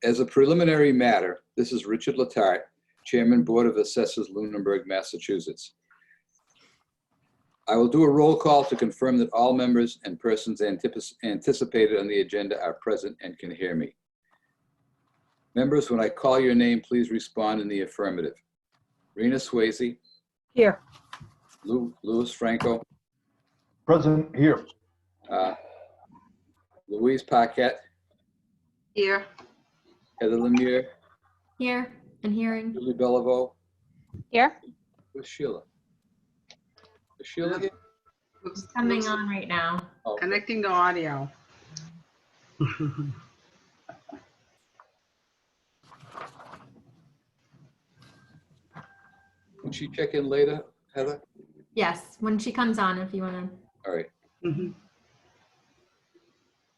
As a preliminary matter, this is Richard Letarte, Chairman, Board of Assessors, Lunenburg, Massachusetts. I will do a roll call to confirm that all members and persons anticipated on the agenda are present and can hear me. Members, when I call your name, please respond in the affirmative. Rena Swayze. Here. Louis Franco. Present. Here. Louise Paquette. Here. Heather Lemire. Here and hearing. Julie Beliveau. Here. Where's Sheila? Is Sheila here? It's coming on right now. Oh, Connecting to audio. can she check in later, Heather? Yes, when she comes on, if you want to. All right. Mhm.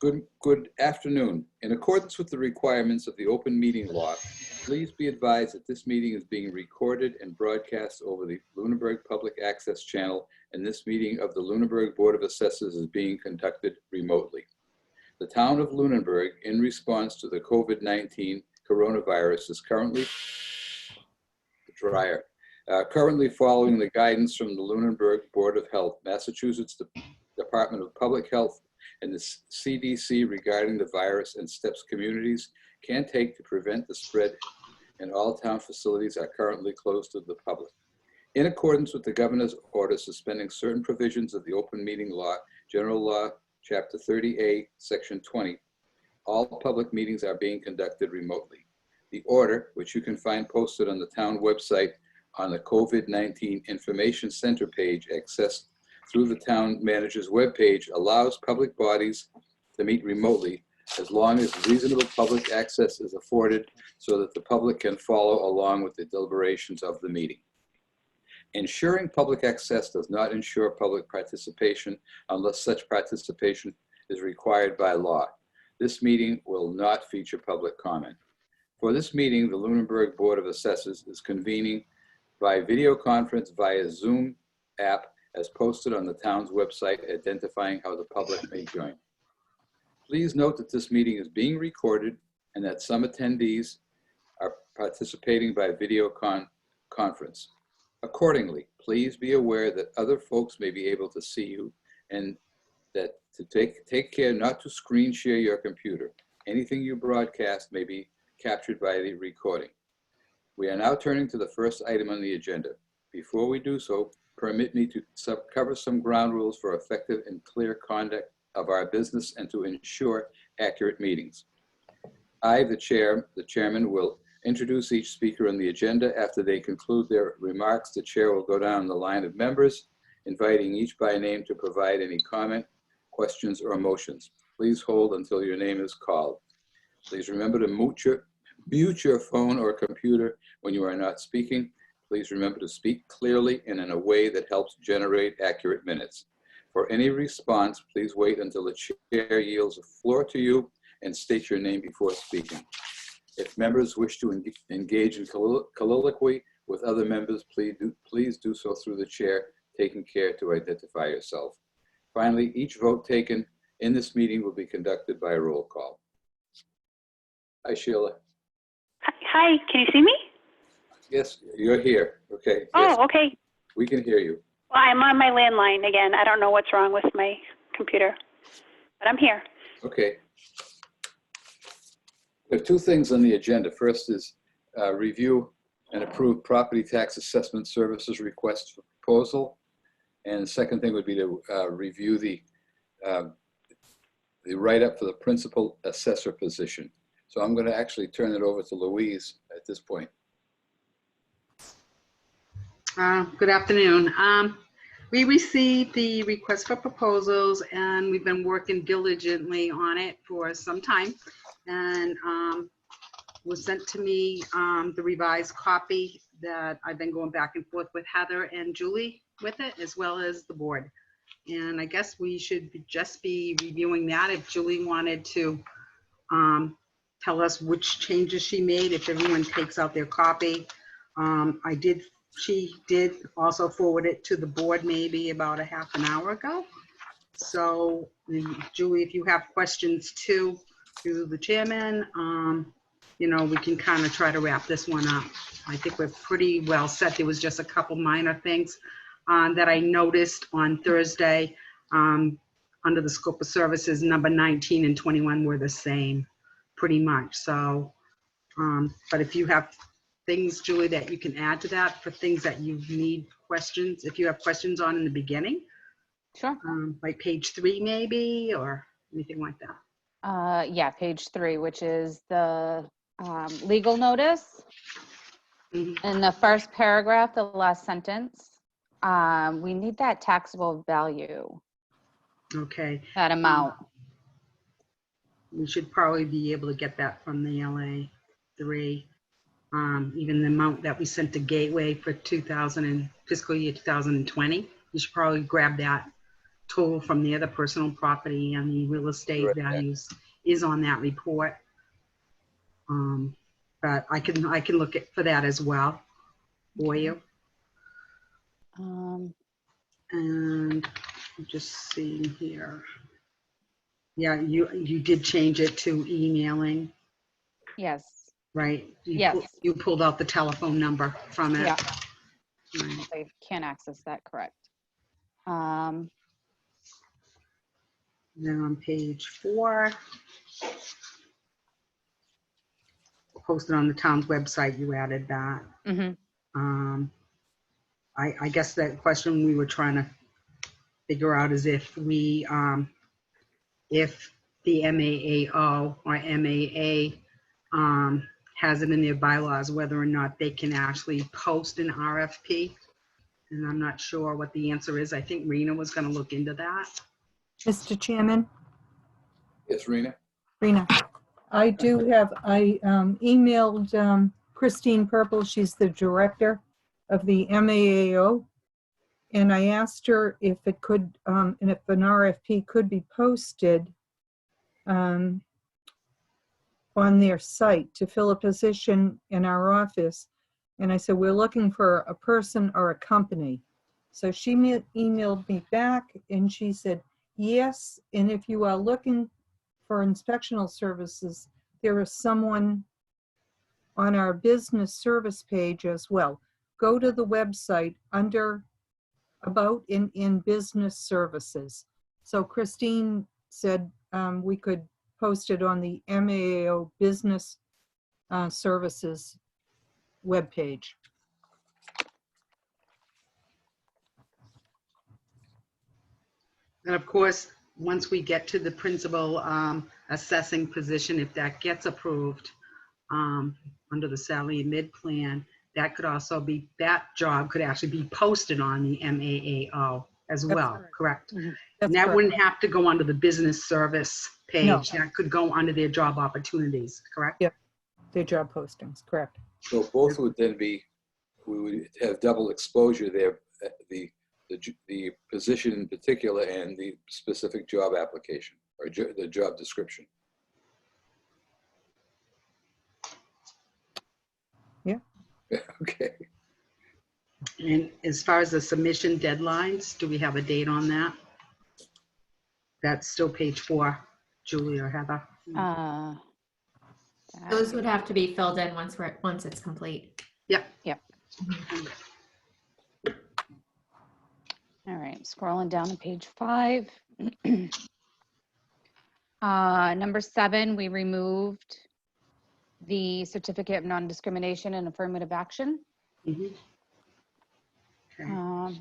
Good afternoon. In accordance with the requirements of the open meeting law, please be advised that this meeting is being recorded and broadcast over the Lunenburg Public Access Channel, and this meeting of the Lunenburg Board of Assessors is being conducted remotely. The town of Lunenburg, in response to the COVID-19 coronavirus, is currently following the guidance from the Lunenburg Board of Health, Massachusetts Department of Public Health, and the CDC regarding the virus and steps communities can take to prevent the spread, and all town facilities are currently closed to the public. In accordance with the governor's order suspending certain provisions of the open meeting law, General Law, Chapter 30A, Section 20, all public meetings are being conducted remotely. The order, which you can find posted on the town website on the COVID-19 Information Center page accessed through the town manager's webpage, allows public bodies to meet remotely as long as reasonable public access is afforded so that the public can follow along with the deliberations of the meeting. Ensuring public access does not ensure public participation unless such participation is required by law. This meeting will not feature public comment. For this meeting, the Lunenburg Board of Assessors is convening by video conference via Zoom app as posted on the town's website, identifying how the public may join. Please note that this meeting is being recorded and that some attendees are participating by video conference. Accordingly, please be aware that other folks may be able to see you, and that to take care not to screen share your computer. Anything you broadcast may be captured by the recording. We are now turning to the first item on the agenda. Before we do so, permit me to cover some ground rules for effective and clear conduct of our business and to ensure accurate meetings. I, the chairman, will introduce each speaker on the agenda. After they conclude their remarks, the chair will go down the line of members, inviting each by name to provide any comment, questions, or motions. Please hold until your name is called. Please remember to mute your phone or computer when you are not speaking. Please remember to speak clearly and in a way that helps generate accurate minutes. For any response, please wait until the chair yields the floor to you and state your name before speaking. If members wish to engage in colloquy with other members, please do so through the chair, taking care to identify yourself. Finally, each vote taken in this meeting will be conducted by a roll call. Hi, Sheila. Hi, can you see me? Yes, you're here. Okay. Oh, yes, okay. we can hear you. Well, I'm on my landline again. I don't know what's wrong with my computer, but I'm here. Okay. There are two things on the agenda. First is review and approve property tax assessment services request for proposal. And the second thing would be to review the write-up for the principal assessor position. So I'm going to actually turn it over to Louise at this point. Good afternoon. We received the request for proposals and we've been working diligently on it for some time. And was sent to me the revised copy that I've been going back and forth with Heather and Julie with it, as well as the board. And I guess we should just be reviewing that. If Julie wanted to tell us which changes she made, if everyone takes out their copy. She did also forward it to the board maybe about a half an hour ago. So Julie, if you have questions too, to the chairman, we can kind of try to wrap this one up. I think we're pretty well set. There was just a couple minor things that I noticed on Thursday. Under the scope of services, number 19 and 21 were the same, pretty much. So, but if you have things, Julie, that you can add to that for things that you need questions, if you have questions on in the beginning, Sure. like page 3 maybe, or anything like that. Yeah, page 3, which is the legal notice. Mhm. In the first paragraph, the last sentence, we need that taxable value, Okay. that amount. We should probably be able to get that from the LA 3. Even the amount that we sent to Gateway for fiscal year 2020, you should probably grab that total from the other personal property and the real estate Right, yeah. values is on that report. But I can look for that as well for you. And I'm just seeing here. Yeah, you did change it to emailing, Yes, right? Yes. You pulled out the telephone number from it. yeah, Right. I can't access that, correct. Then on page 4, posted on the town's website, you added that. Mhm. I guess that question we were trying to figure out is if the MAAO or MAA has it in their bylaws, whether or not they can actually post an RFP. And I'm not sure what the answer is. I think Rena was going to look into that. Mr. Chairman, Yes, Rena? I emailed Christine Purple, she's the director of the MAAO, and I asked her if it could, and if an RFP could be posted on their site to fill a position in our office. And I said, we're looking for a person or a company. So she emailed me back and she said, yes, and if you are looking for inspectional services, there is someone on our business service page as well. Go to the website under About in Business Services. So Christine said we could post it on the MAAO Business Services webpage. And of course, once we get to the principal assessing position, if that gets approved under the salary and mid plan, that could also be, that job could actually be posted on the MAAO as well, correct? Mhm. And that wouldn't have to go under the business service page. That could go under their job opportunities, correct? Yep. Their job postings, correct. So both would then be, we would have double exposure there, the position in particular and the specific job application or the job description. Yeah. Okay. And as far as the submission deadlines, do we have a date on that? That's still page 4, Julie or Heather. Those would have to be filled in once it's complete. Yep. All right, scrolling down to page 5. Number 7, we removed the certificate of non-discrimination and affirmative action. Mhm. Okay.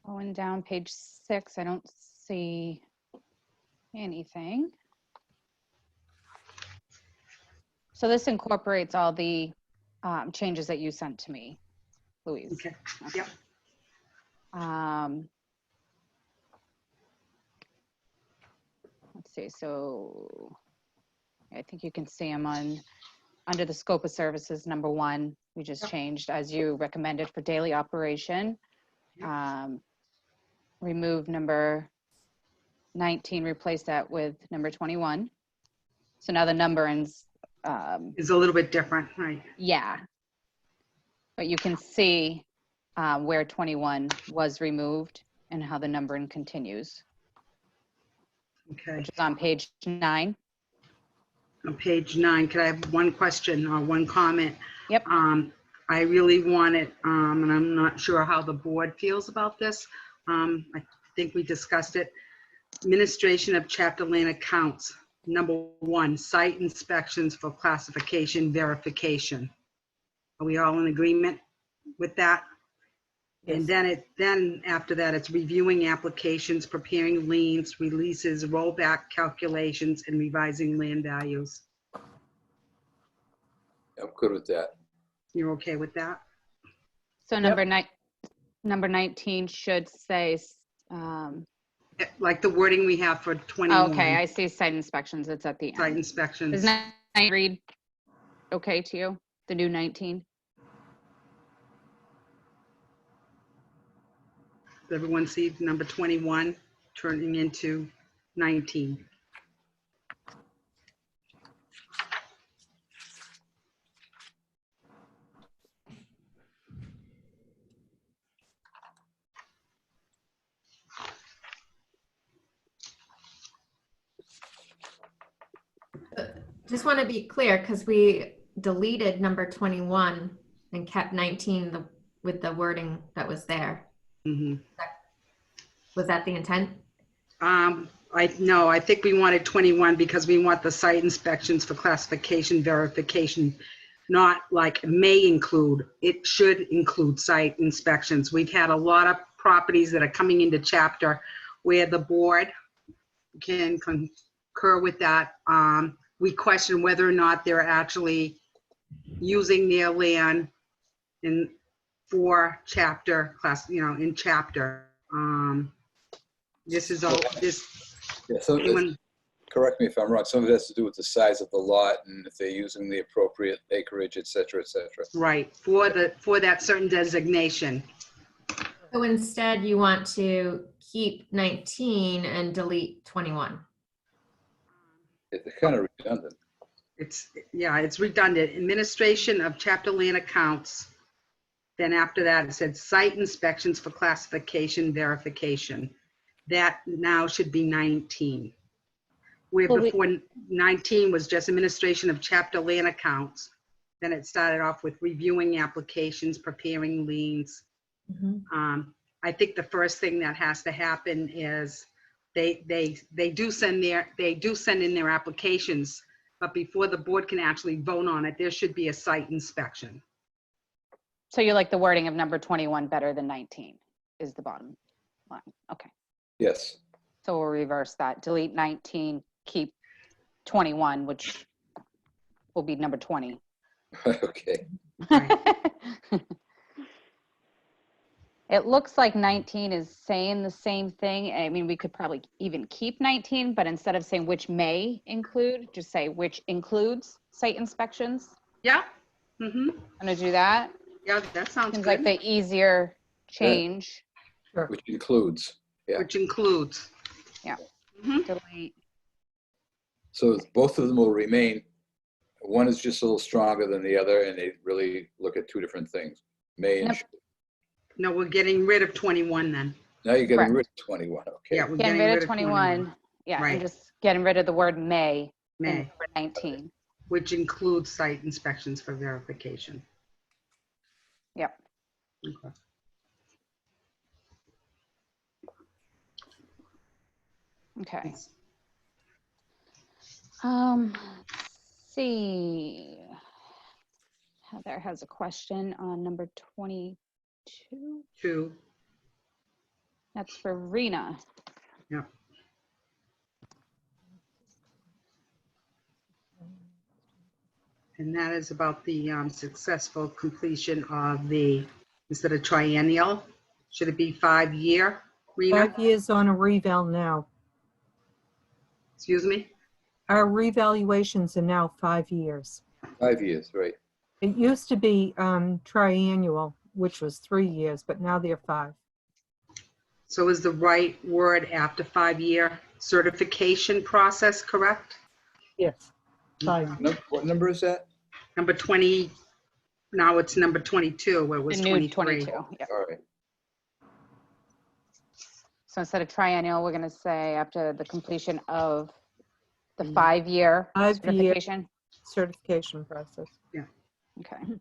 Going down page 6, I don't see anything. So this incorporates all the changes that you sent to me, Louise. Okay. Yep. Let's see, so I think you can see them under the scope of services, number 1, we just changed as you recommended for daily operation. Remove number 19, replace that with number 21. So now the numbering's Is a little bit different, right? yeah. But you can see where 21 was removed and how the numbering continues. Okay. which is on page 9. On page 9, could I have one question or one comment? Yep. I really want it, and I'm not sure how the board feels about this. I think we discussed it. Administration of chapter land accounts. Number 1, site inspections for classification verification. Are we all in agreement with that? And then after that, it's reviewing applications, preparing liens, releases, rollback calculations, and revising land values. I'm good with that. You're okay with that? So number 19 should say, Like the wording we have for 21. okay, I see site inspections. It's at the Site end. inspections. Does 19 read okay to you? The new 19? Does everyone see number 21 turning into 19? Just want to be clear, because we deleted number 21 and kept 19 with the wording that was there. Mhm. Was that the intent? I think we wanted 21 because we want the site inspections for classification verification, not like may include. It should include site inspections. We've had a lot of properties that are coming into chapter where the board can concur with that. We question whether or not they're actually using their land for chapter class, in chapter. This is all, Yeah, so anyone, correct me if I'm wrong, some of it has to do with the size of the lot and if they're using the appropriate acreage, et cetera, et cetera. right, for that certain designation. So instead, you want to keep 19 and delete 21. It's kind of redundant. It's redundant. Administration of chapter land accounts. Then after that, it said site inspections for classification verification. That now should be 19. Where Well, before 19 was just administration of chapter land accounts. Then it started off with reviewing applications, preparing liens. I think the first thing that has to happen is they do send in their applications, but before the board can actually vote on it, there should be a site inspection. So you like the wording of number 21 better than 19 is the bottom line. Okay. Yes. So we'll reverse that. Delete 19, keep 21, which will be number 20. Okay. It looks like 19 is saying the same thing. I mean, we could probably even keep 19, but instead of saying which may include, just say which includes site inspections. Yeah. I'm gonna do that. Yeah, that sounds Seems good. like the easier change. Which includes, yeah. Which includes. Yeah. Mhm. Delete. So both of them will remain. One is just a little stronger than the other, and they really look at two different things. May and Yep. should. No, we're getting rid of 21 then. Now you're getting Correct. rid of 21, okay. Yeah, we're Getting rid of 21. Yeah, Right. and just getting rid of the word may in May, number 19. which includes site inspections for verification. Yep. Okay. Okay. Let's see. Heather has a question on number 22. 2. That's for Rena. Yeah. And that is about the successful completion of the, instead of triennial, should it be 5-year, Rena? 5 years on a reval now. Excuse me? Our revaluations are now 5 years. 5 years, right. It used to be triannual, which was 3 years, but now they're 5. So is the right word after 5-year certification process correct? Yes. 5. What number is that? Number 20, now it's number 22, where it was The new 23. 22. Yep. All right. So instead of triennial, we're gonna say after the completion of the 5-year 5-year certification. certification process. Okay.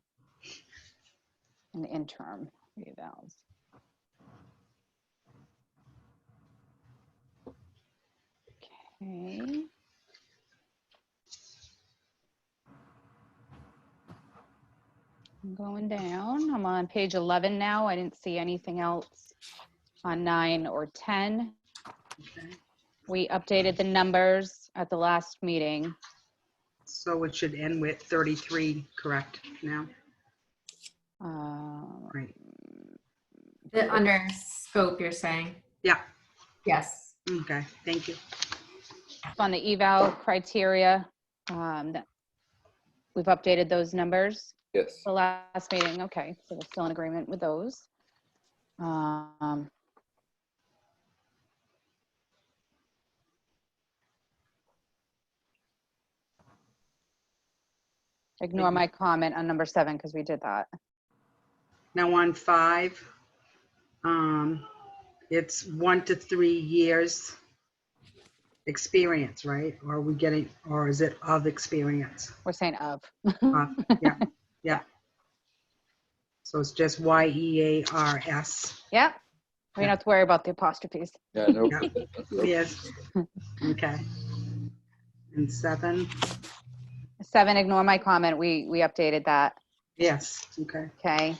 And the interim revals. Okay. I'm going down. I'm on page 11 now. I didn't see anything else on 9 or 10. Okay. We updated the numbers at the last meeting. So it should end with 33, correct, now? Right. Under scope, you're saying? Yeah, Yes. okay, thank you. On the eval criteria, that we've updated those numbers. Yes. The last meeting, okay, so we're still in agreement with those. Ignore my comment on number 7 because we did that. Now on 5, it's 1 to 3 years experience, right? Or are we getting, or is it of experience? We're saying of. Yeah. So it's just YEARS. Yeah, we don't have to worry about the apostrophes. Yeah, no. Yeah. Nope. Yes. Okay. And 7, 7, ignore my comment. We updated that. yes, okay. Okay.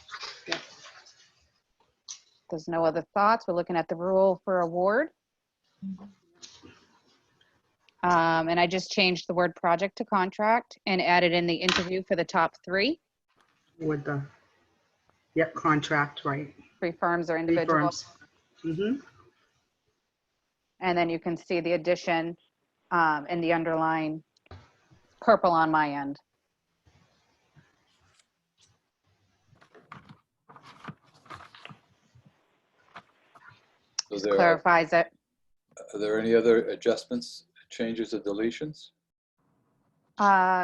Yeah. There's no other thoughts. We're looking at the rule for award. And I just changed the word project to contract and added in the interview for the top 3. With the, yep, contract, right. 3 firms or 3 individuals. firms. Mm-hmm. And then you can see the addition in the underline purple on my end. So Clarifies it. are there any other adjustments, changes, or deletions?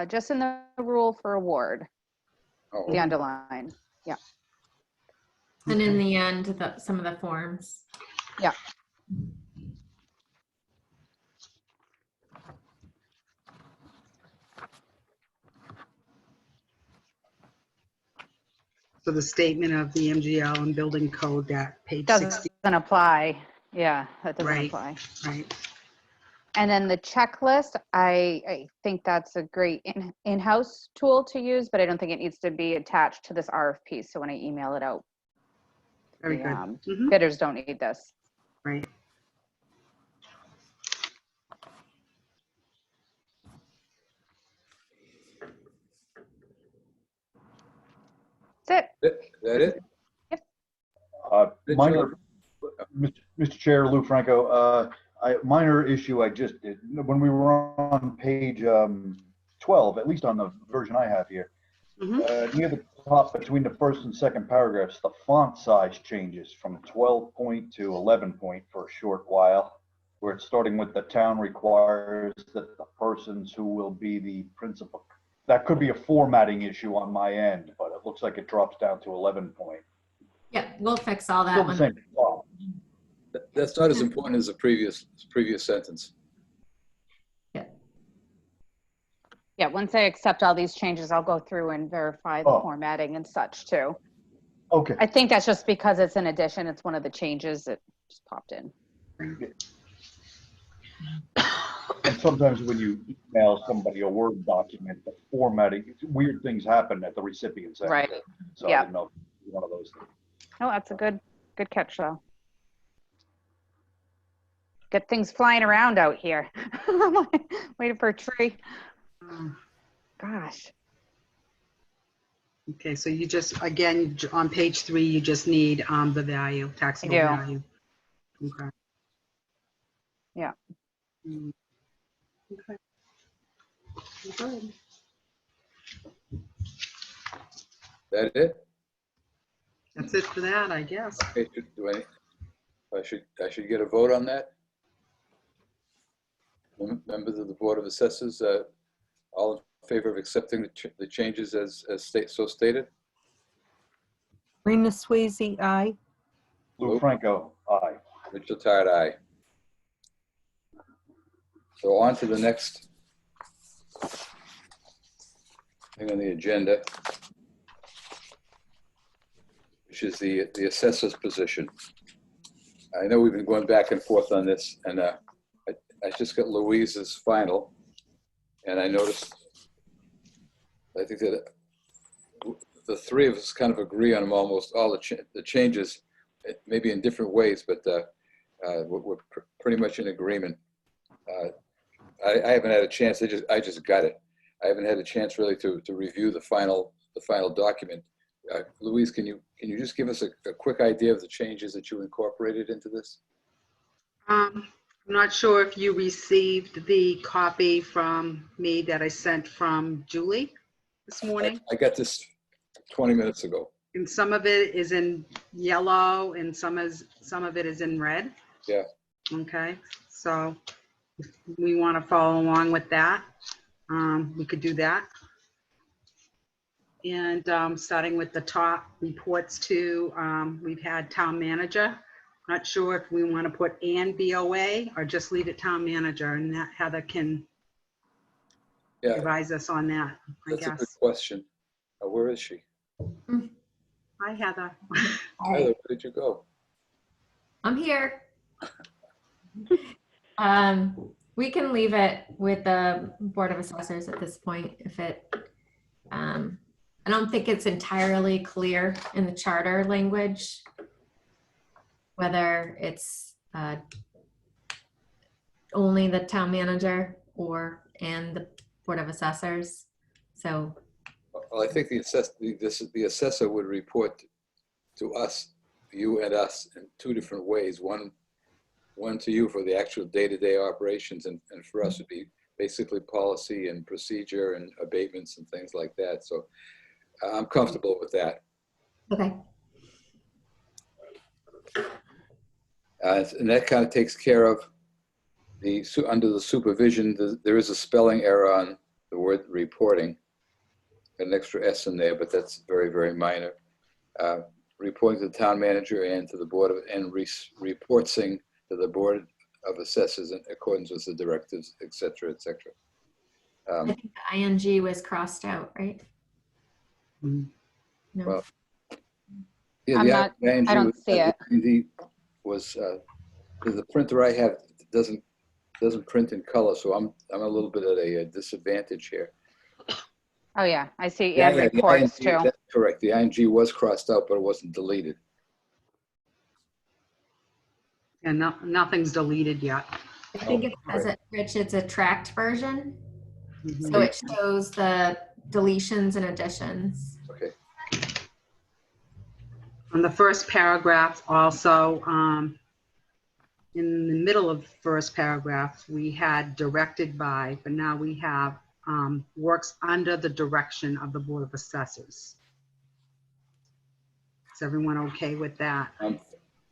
Just in the rule for award, Oh, the underline. And in the end, some of the forms. Yeah. So the statement of the MGL and building code, that page Doesn't 60, apply. Yeah, that doesn't Right. apply. right? And then the checklist, I think that's a great in-house tool to use, but I don't think it needs to be attached to this RFP. So when I email it out, Very the good. Mhm. bidders don't need this. Right. That's it. Is that it? Good Minor, Mr. Chair, Lou Franco, minor issue I just did, when we were on page 12, at least on the version I have here, near the top between the first and second paragraphs, the font size changes from 12 point to 11 point for a short while, where it's starting with the town requires that the persons who will be the principal. That could be a formatting issue on my end, but it looks like it drops down to 11 point. Yeah, we'll fix all that Still the one. same font. That's not as important as the previous sentence. Yeah, once I accept all these changes, I'll go through and verify the formatting and such too. Okay. I think that's just because it's an addition. It's one of the changes that just popped in. And sometimes when you email somebody a Word document, the formatting, weird things happen at the recipient's end. Right. So Yeah. I didn't know if it was one of those things. Oh, that's a good catch though. Get things flying around out here. Waiting for a tree. Gosh. Okay, so you just, again, on page 3, you just need the value, taxable I do. value. Okay. Yeah. Okay. Good. That it? That's it for that, I guess. Okay, I should get a vote on that? Members of the Board of Assessors, all in favor of accepting the changes as so stated? Rena Swayze, aye. Lou Franco, aye. Mitchell Tard, aye. So on to the next thing on the agenda, which is the assessor's position. I know we've been going back and forth on this, and I just got Louise's final, and I noticed, I think that the three of us kind of agree on almost all the changes, maybe in different ways, but we're pretty much in agreement. I haven't had a chance. I just got it. I haven't had a chance really to review the final document. Louise, can you just give us a quick idea of the changes that you incorporated into this? I'm not sure if you received the copy from me that I sent from Julie this morning. I got this 20 minutes ago. And some of it is in yellow and some of it is in red. Yeah. Okay, so if we want to follow along with that, we could do that. And starting with the top reports to, we've had town manager. Not sure if we want to put and BOA or just leave it town manager, and that Heather can advise us on that, I That's guess. a good question. Where is she? Hi, Heather. Heather, where did you go? I'm here. We can leave it with the Board of Assessors at this point if it, I don't think it's entirely clear in the charter language whether it's only the town manager and the Board of Assessors. So, Well, I think the assessor would report to us, you and us, in two different ways. One to you for the actual day-to-day operations, and for us would be basically policy and procedure and abatements and things like that. So I'm comfortable with that. okay. And that kind of takes care of under the supervision, there is a spelling error on the word reporting, an extra S in there, but that's very, very minor. Reporting to the town manager and to the board reporting to the Board of Assessors in accordance with the directives, et cetera, et cetera. I think the ING was crossed out, right? No. Well, yeah, I don't see it. The was the printer I have doesn't print in color, so I'm a little bit at a disadvantage here. Oh, yeah, I see. And the reports ING, too. that's correct. The ING was crossed out, but it wasn't deleted. And nothing's deleted yet. I think it says it, Rich, it's a tracked version. Mhm. So it shows the deletions and additions. Okay. On the first paragraph also, in the middle of the first paragraph, we had directed by, but now we have works under the direction of the Board of Assessors. Is everyone okay with that?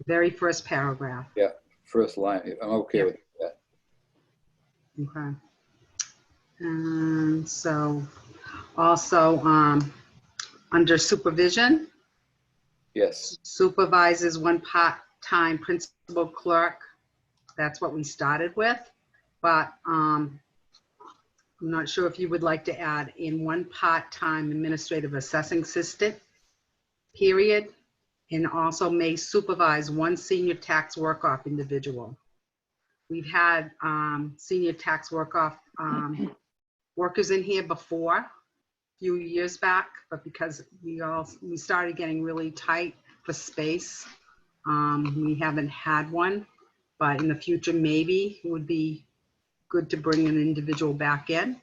Very first paragraph. Yeah, first line. I'm okay with that. Okay. And so also under supervision, Yes. supervises one part-time principal clerk. That's what we started with, but I'm not sure if you would like to add in one part-time administrative assessing assistant, period, and also may supervise one senior tax work-off individual. We've had senior tax work-off workers in here before, a few years back, but because we started getting really tight for space, we haven't had one. But in the future, maybe it would be good to bring an individual back in.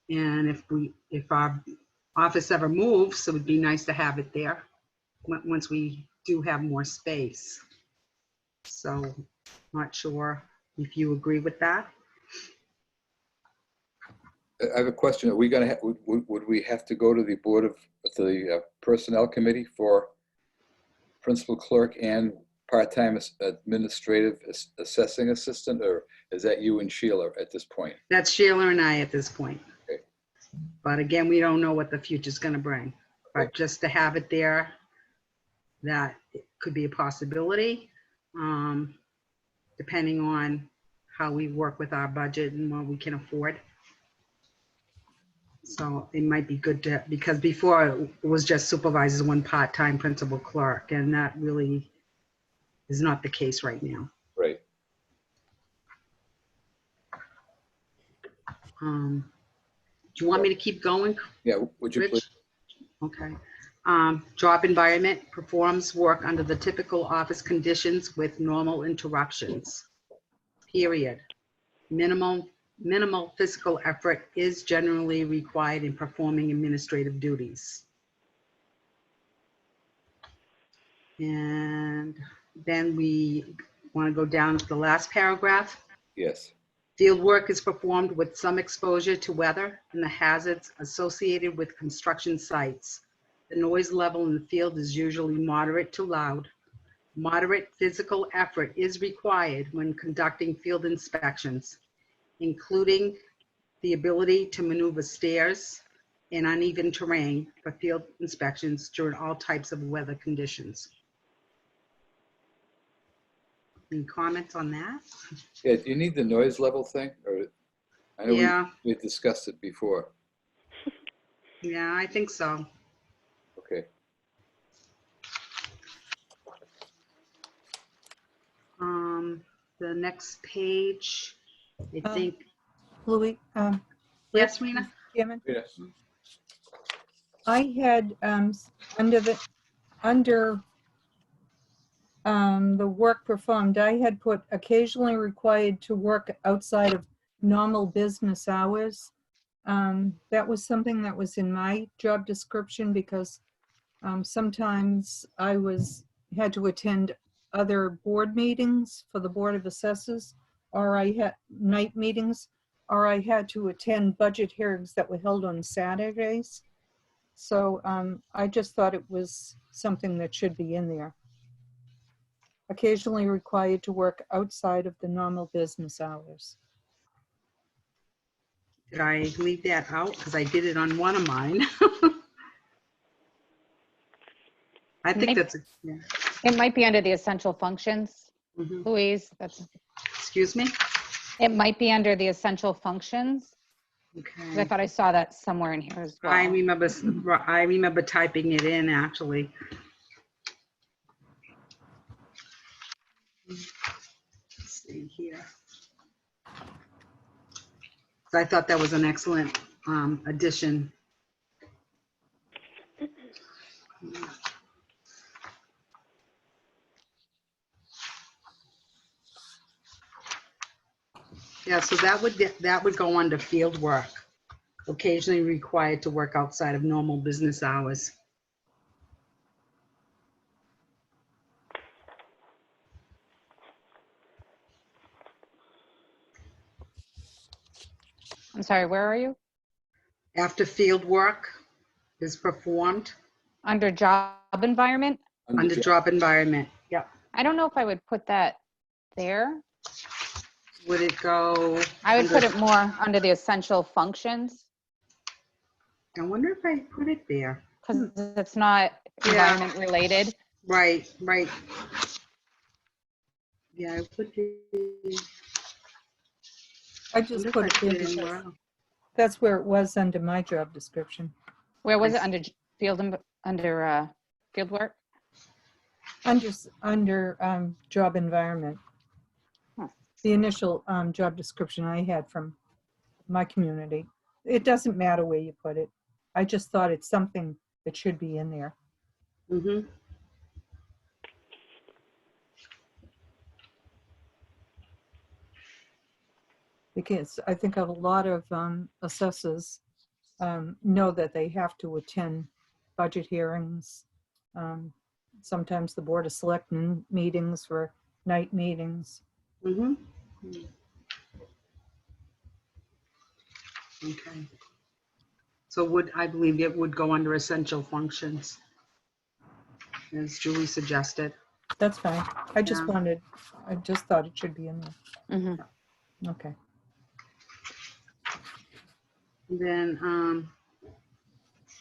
And if our office ever moves, it would be nice to have it there once we do have more space. So not sure if you agree with that. I have a question. Are we going to would we have to go to the personnel committee for principal clerk and part-time administrative assessing assistant, or is that you and Sheila at this point? That's Sheila and I at this point. Okay. But again, we don't know what the future's going to bring. But just to have it there, that it could be a possibility. depending on how we work with our budget and what we can afford. So it might be good to, because before it was just supervisors, one part-time principal clerk, and that really is not the case right now. Right. Do you want me to keep going? Yeah, would you Rich? please? Okay. Job environment performs work under the typical office conditions with normal interruptions. Period. Minimal physical effort is generally required in performing administrative duties. And then we want to go down to the last paragraph. Yes. Field work is performed with some exposure to weather and the hazards associated with construction sites. The noise level in the field is usually moderate to loud. Moderate physical effort is required when conducting field inspections, including the ability to maneuver stairs in uneven terrain for field inspections during all types of weather conditions. Any comments on that? Yeah, do you need the noise level thing? Or I know Yeah, we discussed it before. yeah, I think so. Okay. The next page, I think, Louis, yes, Rena? Chairman, Yes. I had, under the work performed, I had put occasionally required to work outside of normal business hours. That was something that was in my job description because sometimes I had to attend other board meetings for the Board of Assessors, or I had night meetings, or I had to attend budget hearings that were held on Saturdays. So I just thought it was something that should be in there. Occasionally required to work outside of the normal business hours. Did I leave that out? Because I did it on one of mine. I think that's, yeah. It might be under the essential functions, Mhm. Louise. That's, Excuse me? it might be under the essential functions. 'Cause I Okay. thought I saw that somewhere in here as well. I remember typing it in, actually. Let's see here. So I thought that was an excellent addition. Yeah, so that would go under field work. Occasionally required to work outside of normal business hours. I'm sorry, where are you? After field work is performed Under job environment? under job environment. Yep. I don't know if I would put that there. Would it go? I would under- put it more under the essential functions I wonder if I put it there. because it's not Yeah. environment related. Right. Yeah, I put it. I just put it there in. because that's where it was under my job description. Where was it? Under field work? Under job environment. Huh. The initial job description I had from my community. It doesn't matter where you put it. I just thought it's something that should be in there. Mm-hmm. Because I think a lot of assessors know that they have to attend budget hearings. Sometimes the Board of Selectmen meetings for night meetings. Mm-hmm. Okay. So I believe it would go under essential functions, as Julie suggested. That's fine. I just Yeah. thought it should be in there. Mhm. Okay. Then,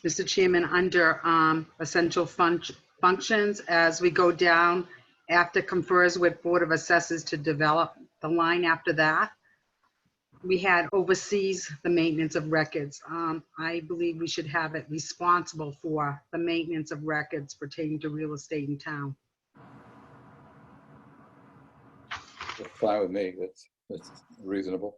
Mr. Chairman, under essential functions, as we go down after confers with Board of Assessors to develop the line after that, we had oversees the maintenance of records. I believe we should have it responsible for the maintenance of records pertaining to real estate in town. That's fine with me. That's reasonable.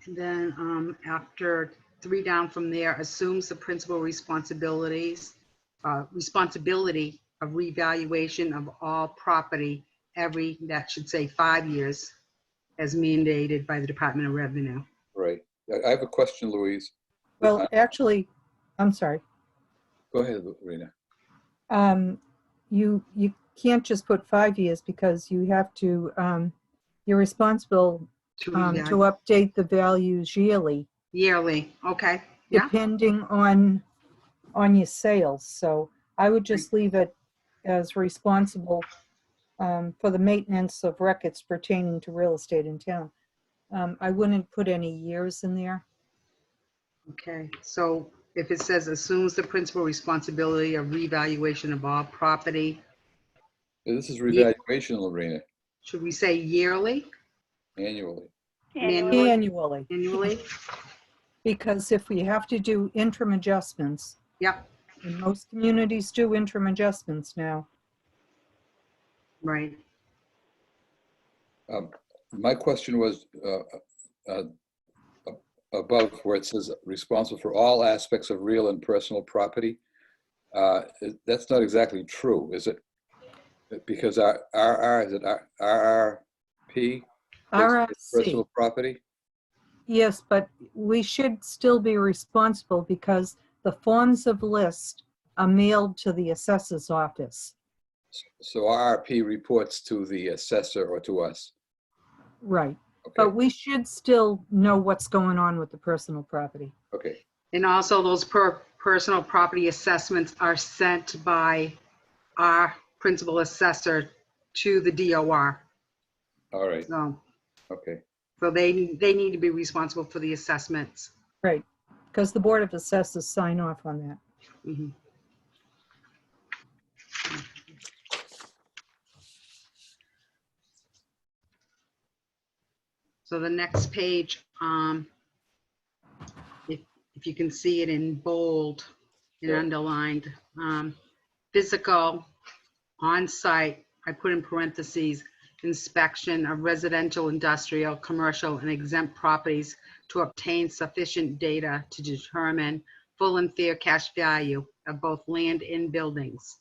And then after 3 down from there, assumes the principal responsibility of revaluation of all property every, that should say 5 years, as mandated by the Department of Revenue. Right. I have a question, Louise. Well, actually, I'm sorry. Go ahead, Rena. You can't just put 5 years because you have to, you're responsible To to revalue update the values yearly, yearly, okay, yeah, depending on your sales. So I would just leave it as responsible for the maintenance of records pertaining to real estate in town. I wouldn't put any years in there. okay. So if it says assumes the principal responsibility of revaluation of all property, This is revaluation, Lorena, should we say yearly, annually. Annually. Annually, annually? because if we have to do interim adjustments, Yep, and most communities do interim adjustments now. right. My question was above where it says responsible for all aspects of real and personal property. That's not exactly true, is it? Because is it RRP? Personal RRC, property? yes, but we should still be responsible because the forms of list are mailed to the assessor's office. So RRP reports to the assessor or to us. Right, Okay, but we should still know what's going on with the personal property. okay, And also those personal property assessments are sent by our principal assessor to the DOR. all right, So, okay. so they need to be responsible for the assessments. Right, because the Board of Assessors sign off on that. Mhm. So the next page, if you can see it in bold and Yeah. underlined, physical, on-site, I put in parentheses, inspection of residential, industrial, commercial, and exempt properties to obtain sufficient data to determine full and fair cash value of both land and buildings.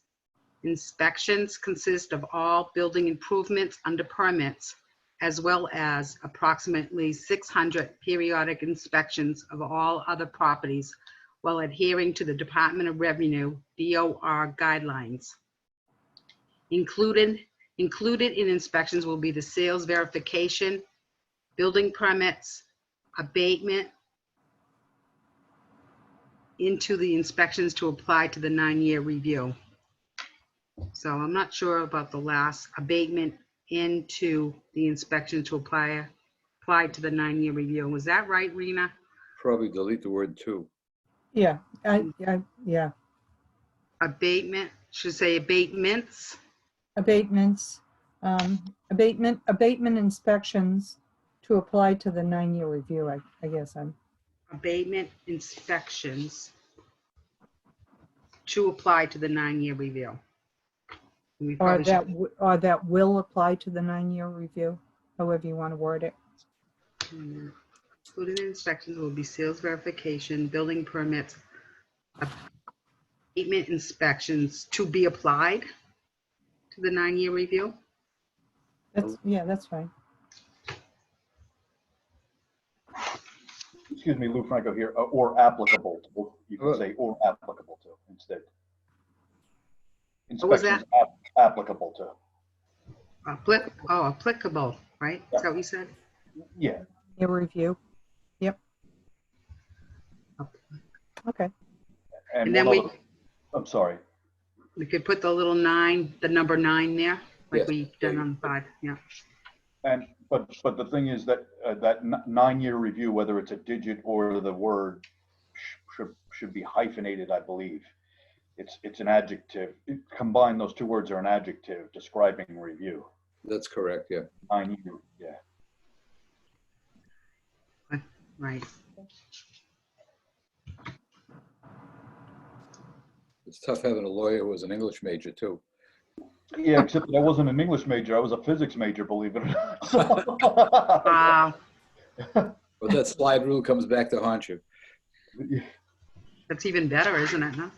Inspections consist of all building improvements under permits, as well as approximately 600 periodic inspections of all other properties while adhering to the Department of Revenue DOR guidelines. Included in inspections will be the sales verification, building permits, abatement into the inspections to apply to the 9-year review. So I'm not sure about the last abatement into the inspection to apply to the 9-year review. Was that right, Rena? Probably delete the word "to." Yeah, yeah, Abatement, should say abatements. abatements, abatement inspections to apply to the 9-year review, I guess I'm, Abatement inspections to apply to the 9-year review. We or probably that, should, or that will apply to the 9-year review, however you want to word it. included in inspections will be sales verification, building permits, abatement inspections to be applied to the 9-year review. Yeah, that's fine. Excuse me, Lou Franco here, or applicable to, you could say, or applicable to instead. What was that? Inspections applicable to. Applicable, right? Is that what you said? Yeah, Year review. Yep. Okay. And then we I'm sorry. could put the little 9, the number 9 there, like Yes. we done on 5, yeah. And, but the thing is that, that 9-year review, whether it's a digit or the word, should be hyphenated, I believe. It's an adjective. Combine those two words are an adjective describing review. That's correct, yeah. Yeah. Right. It's tough having a lawyer who was an English major too. Yeah, except that I wasn't an English major. I was a physics major, believe it or not. Wow. But that slide rule comes back to haunt you. That's even better, isn't it? Huh?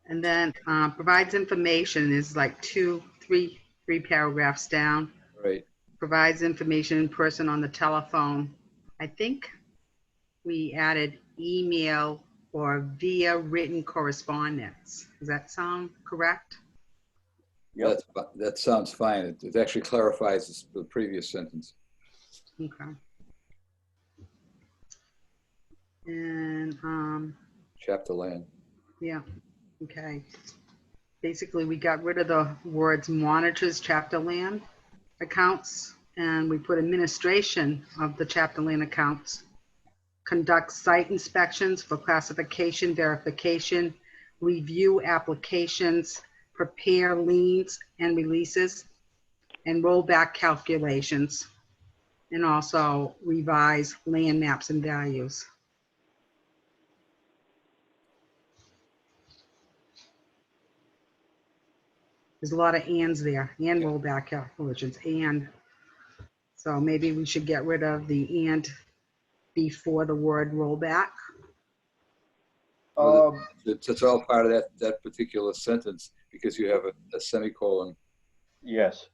And then provides information is like three paragraphs down. Right. Provides information in person on the telephone. I think we added email or via written correspondence. Does that sound correct? Yep. That sounds fine. It actually clarifies the previous sentence. Okay. And Chapter land. yeah, okay. Basically, we got rid of the words monitors chapter land accounts, and we put administration of the chapter land accounts, conduct site inspections for classification, verification, review applications, prepare liens and releases, and rollback calculations, and also revise land maps and values. There's a lot of ands there, and rollback calculations, and. So maybe we should get rid of the and before the word rollback. It's all part of that particular sentence because you have a semicolon. Yes.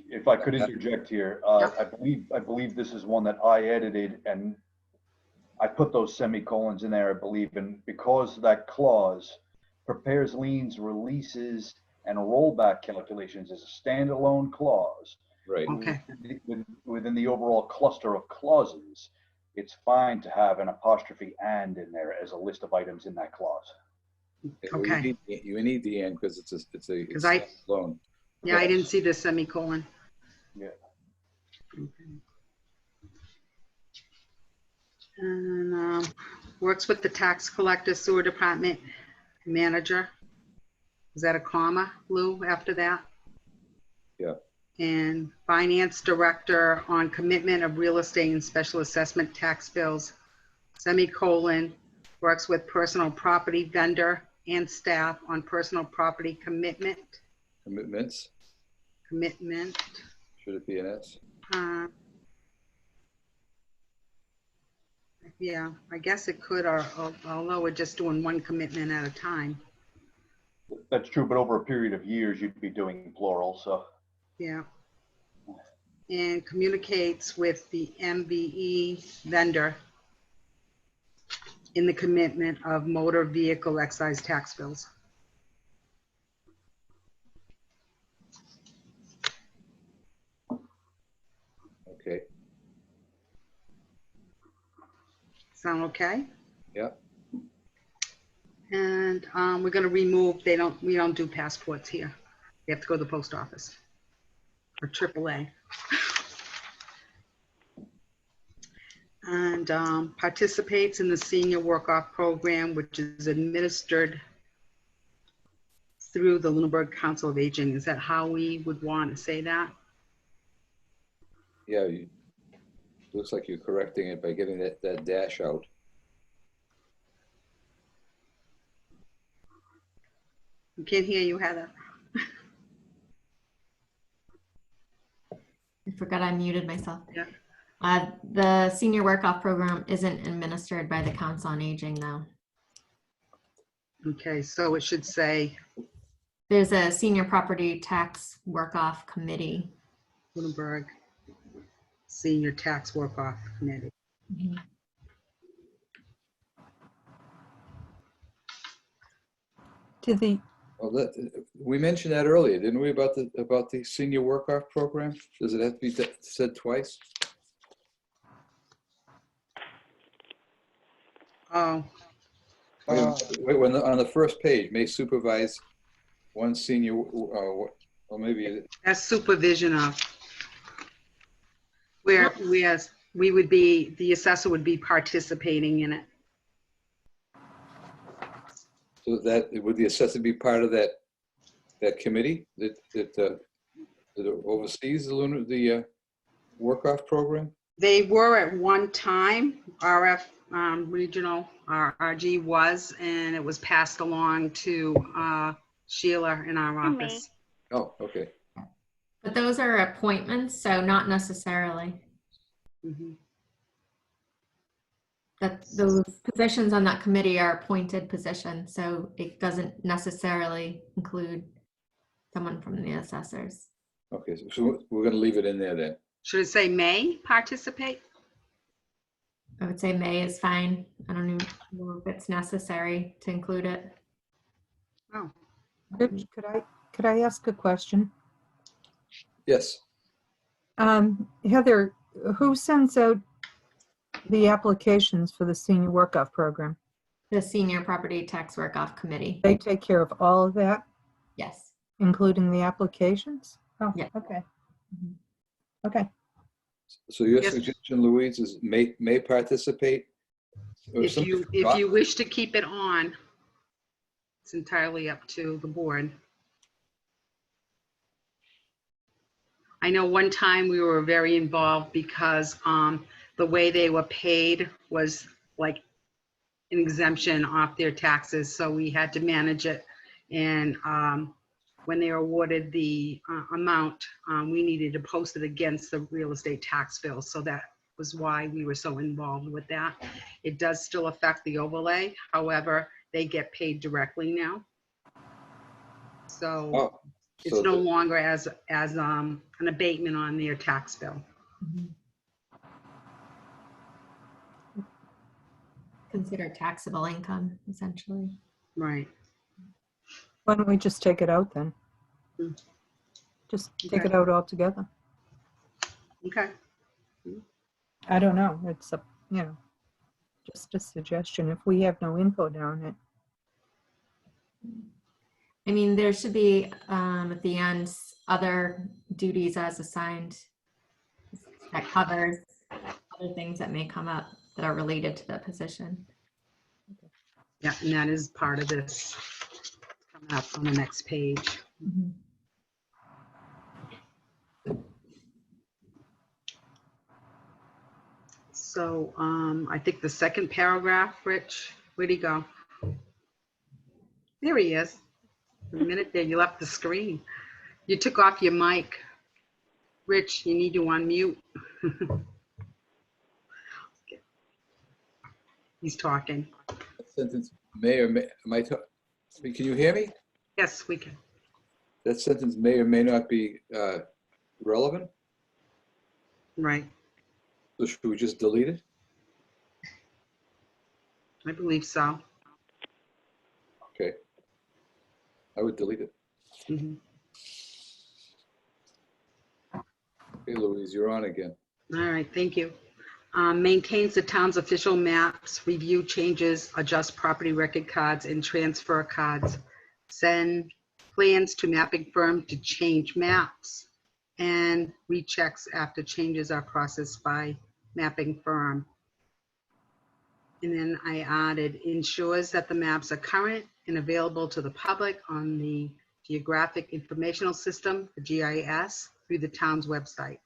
If I could interject here, I believe this is one that I edited, and I put those semicolons in there, I believe, and because that clause prepares liens, releases, and rollback calculations is a standalone clause. Right. Okay. Within the overall cluster of clauses, it's fine to have an apostrophe and in there as a list of items in that clause. Okay. You need the and because it's loan. Yeah, I didn't see the semicolon. Yeah. Okay. And works with the tax collector, sewer department manager. Is that a comma, Lou, after that? Yeah. And finance director on commitment of real estate and special assessment tax bills, semicolon, works with personal property vendor and staff on personal property commitment. Commitments. Commitment. Should it be an S? Yeah, I guess it could, or although we're just doing one commitment at a time. That's true, but over a period of years, you'd be doing plural, so. Yeah. And communicates with the MVE vendor in the commitment of motor vehicle excise tax bills. Okay. Sound okay? Yeah. And we're going to remove, we don't do passports here. You have to go to the post office or AAA. And participates in the senior work-off program, which is administered through the Lunenburg Council of Aging. Is that how we would want to say that? Yeah. Looks like you're correcting it by getting that dash out. I can't hear you, Heather. I forgot I muted myself. Yeah. The senior work-off program isn't administered by the Council on Aging, though. Okay, so it should say There's a senior property tax work-off committee. Lunenburg Senior Tax Work-Off Committee. Mhm. Well, we mentioned that earlier, didn't we, about the senior work-off program? Does it have to be said twice? Oh, When on the first page, may supervise one senior, or maybe that's supervision of. Whereas the assessor would be participating in it. So that, would the assessor be part of that committee that oversees the work-off program? They were at one time, RF Regional, RG was, and it was passed along to Sheila in our And me. office. Oh, okay. But those are appointments, so not necessarily. Mhm. That those positions on that committee are appointed positions, so it doesn't necessarily include someone from the assessors. Okay, so we're gonna leave it in there then. Should it say may participate? I would say May is fine. I don't even know if it's necessary to include it. Oh, Rich, could I ask a question? Yes. Heather, who sends out the applications for the senior work-off program? The Senior Property Tax Work-Off Committee. They take care of all of that, Yes. including the applications? Oh, Yeah. okay. Mhm. Okay. So your Yes. suggestion, Louise, is may participate? Or if somebody you forgot? wish to keep it on, it's entirely up to the board. I know one time we were very involved because the way they were paid was like an exemption off their taxes, so we had to manage it. And when they were awarded the amount, we needed to post it against the real estate tax bill. So that was why we were so involved with that. It does still affect the overlay. However, they get paid directly now. So Oh, it's so no longer as an abatement on their tax bill. Mhm. Consider taxable income, essentially. Right. Why don't we just take it out then? Hmm. Just take Okay. it out altogether. Okay. I don't know. It's just a suggestion. If we have no input on it. I mean, there should be at the end other duties as assigned that covers other things that may come up that are related to the position. Yeah, and that is part of this coming up on the next page. Mhm. So I think the second paragraph, Rich, where'd he go? There he is. A minute there, you left the screen. You took off your mic. Rich, you need to unmute. He's talking. that sentence may or may, can you hear me? Yes, we can. That sentence may or may not be relevant. Right. So should we just delete it? I believe so. Okay. I would delete it. Mhm. Okay, Louise, you're on again. All right, thank you. Maintains the town's official maps, review changes, adjust property record cards and transfer cards. Send plans to mapping firm to change maps and rechecks after changes are processed by mapping firm. And then I added, ensures that the maps are current and available to the public on the Geographic Informational System, the GIS, through the town's website.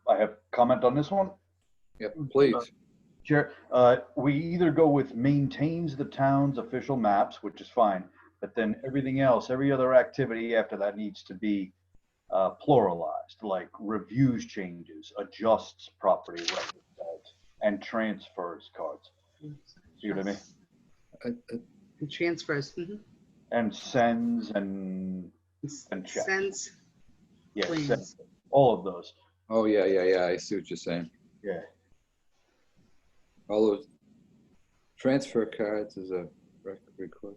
I have comment on this one. Yep, please. Chair, we either go with maintains the town's official maps, which is fine, but then everything else, every other activity after that needs to be pluralized, like reviews changes, adjusts property record cards, and transfers cards. See what I mean? And transfers. Mhm. And sends and checks. Sends. Yeah, Plans. sends, all of those. Oh, yeah. I see what you're saying. Yeah. All those transfer cards is a record.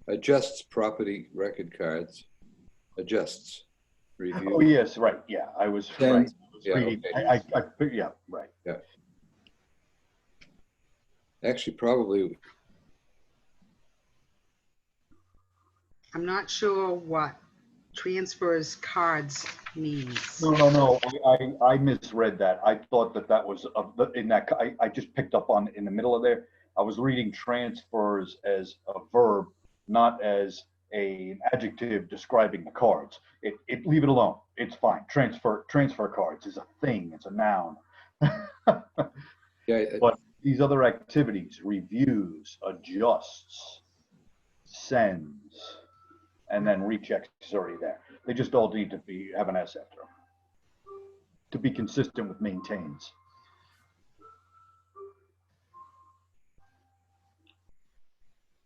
Adjusts property record cards. Adjusts. Oh, Review. yes, right. Yeah, I was right. Sends. Yeah, Reading. okay. Yeah, right. Actually, probably, I'm not sure what transfers cards means. No. I misread that. I thought that was in that. I just picked up on in the middle of there. I was reading transfers as a verb, not as an adjective describing the cards. Leave it alone. It's fine. Transfer cards is a thing. It's a noun. Yeah, But these other activities, reviews, adjusts, sends, and then rechecks is already there. They just all need to have an S after them to be consistent with maintains.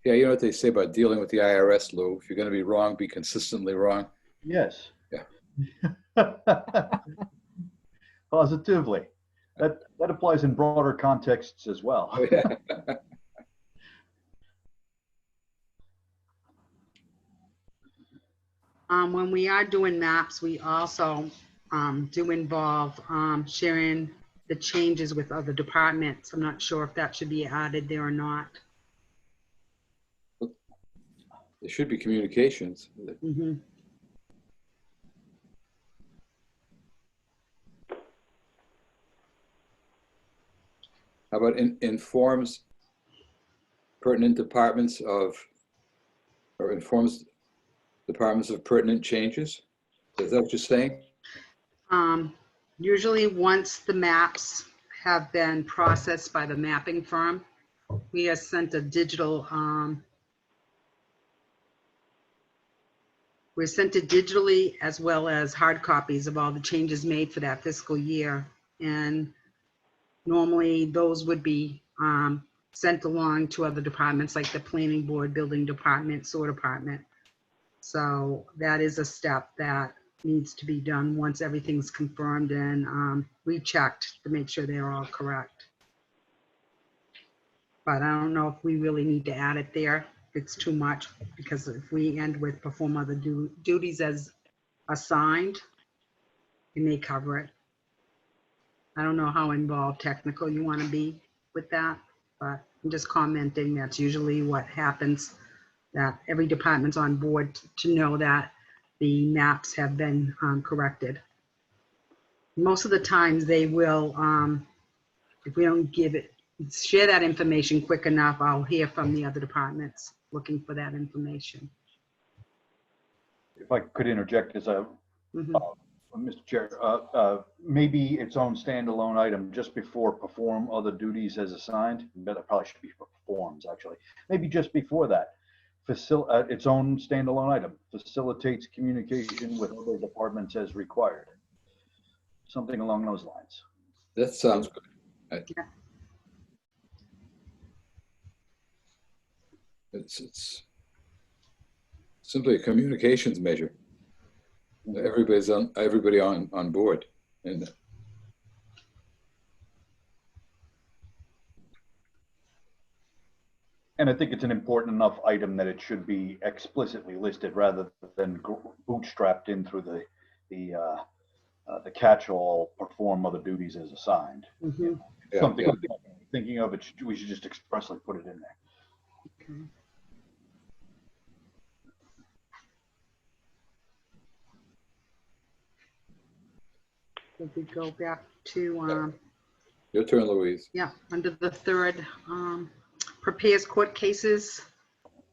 yeah, you know what they say about dealing with the IRS, Lou? If you're going to be wrong, be consistently wrong. Yes. Yeah. Positively. That applies in broader contexts as well. Oh, yeah. When we are doing maps, we also do involve sharing the changes with other departments. I'm not sure if that should be added there or not. There should be communications. Mhm. How about informs pertinent departments of, or informs departments of pertinent changes? Is that what you're saying? Usually once the maps have been processed by the mapping firm, we are sent a digital, we're sent it digitally as well as hard copies of all the changes made for that fiscal year. And normally those would be sent along to other departments like the planning board, building department, sewer department. So that is a step that needs to be done once everything's confirmed and rechecked to make sure they're all correct. But I don't know if we really need to add it there. It's too much, because if we end with perform other duties as assigned, it may cover it. I don't know how involved technical you want to be with that, but I'm just commenting that's usually what happens, that every department's on board to know that the maps have been corrected. Most of the times they will, if we don't share that information quick enough, I'll hear from the other departments looking for that information. If I could interject as a, Mhm. Mr. Chair, maybe its own standalone item just before perform other duties as assigned. That probably should be performs, actually. Maybe just before that, its own standalone item, facilitates communication with other departments as required. Something along those lines. That sounds good. Yeah. It's simply a communications measure. Everybody on board. And I think it's an important enough item that it should be explicitly listed rather than bootstrapped in through the catch-all perform other duties as assigned. Mhm. yeah, Something yeah. I'm thinking of, we should just expressly put it in there. Okay. If we go back to, Your turn, Louise. yeah, under the third, prepares court cases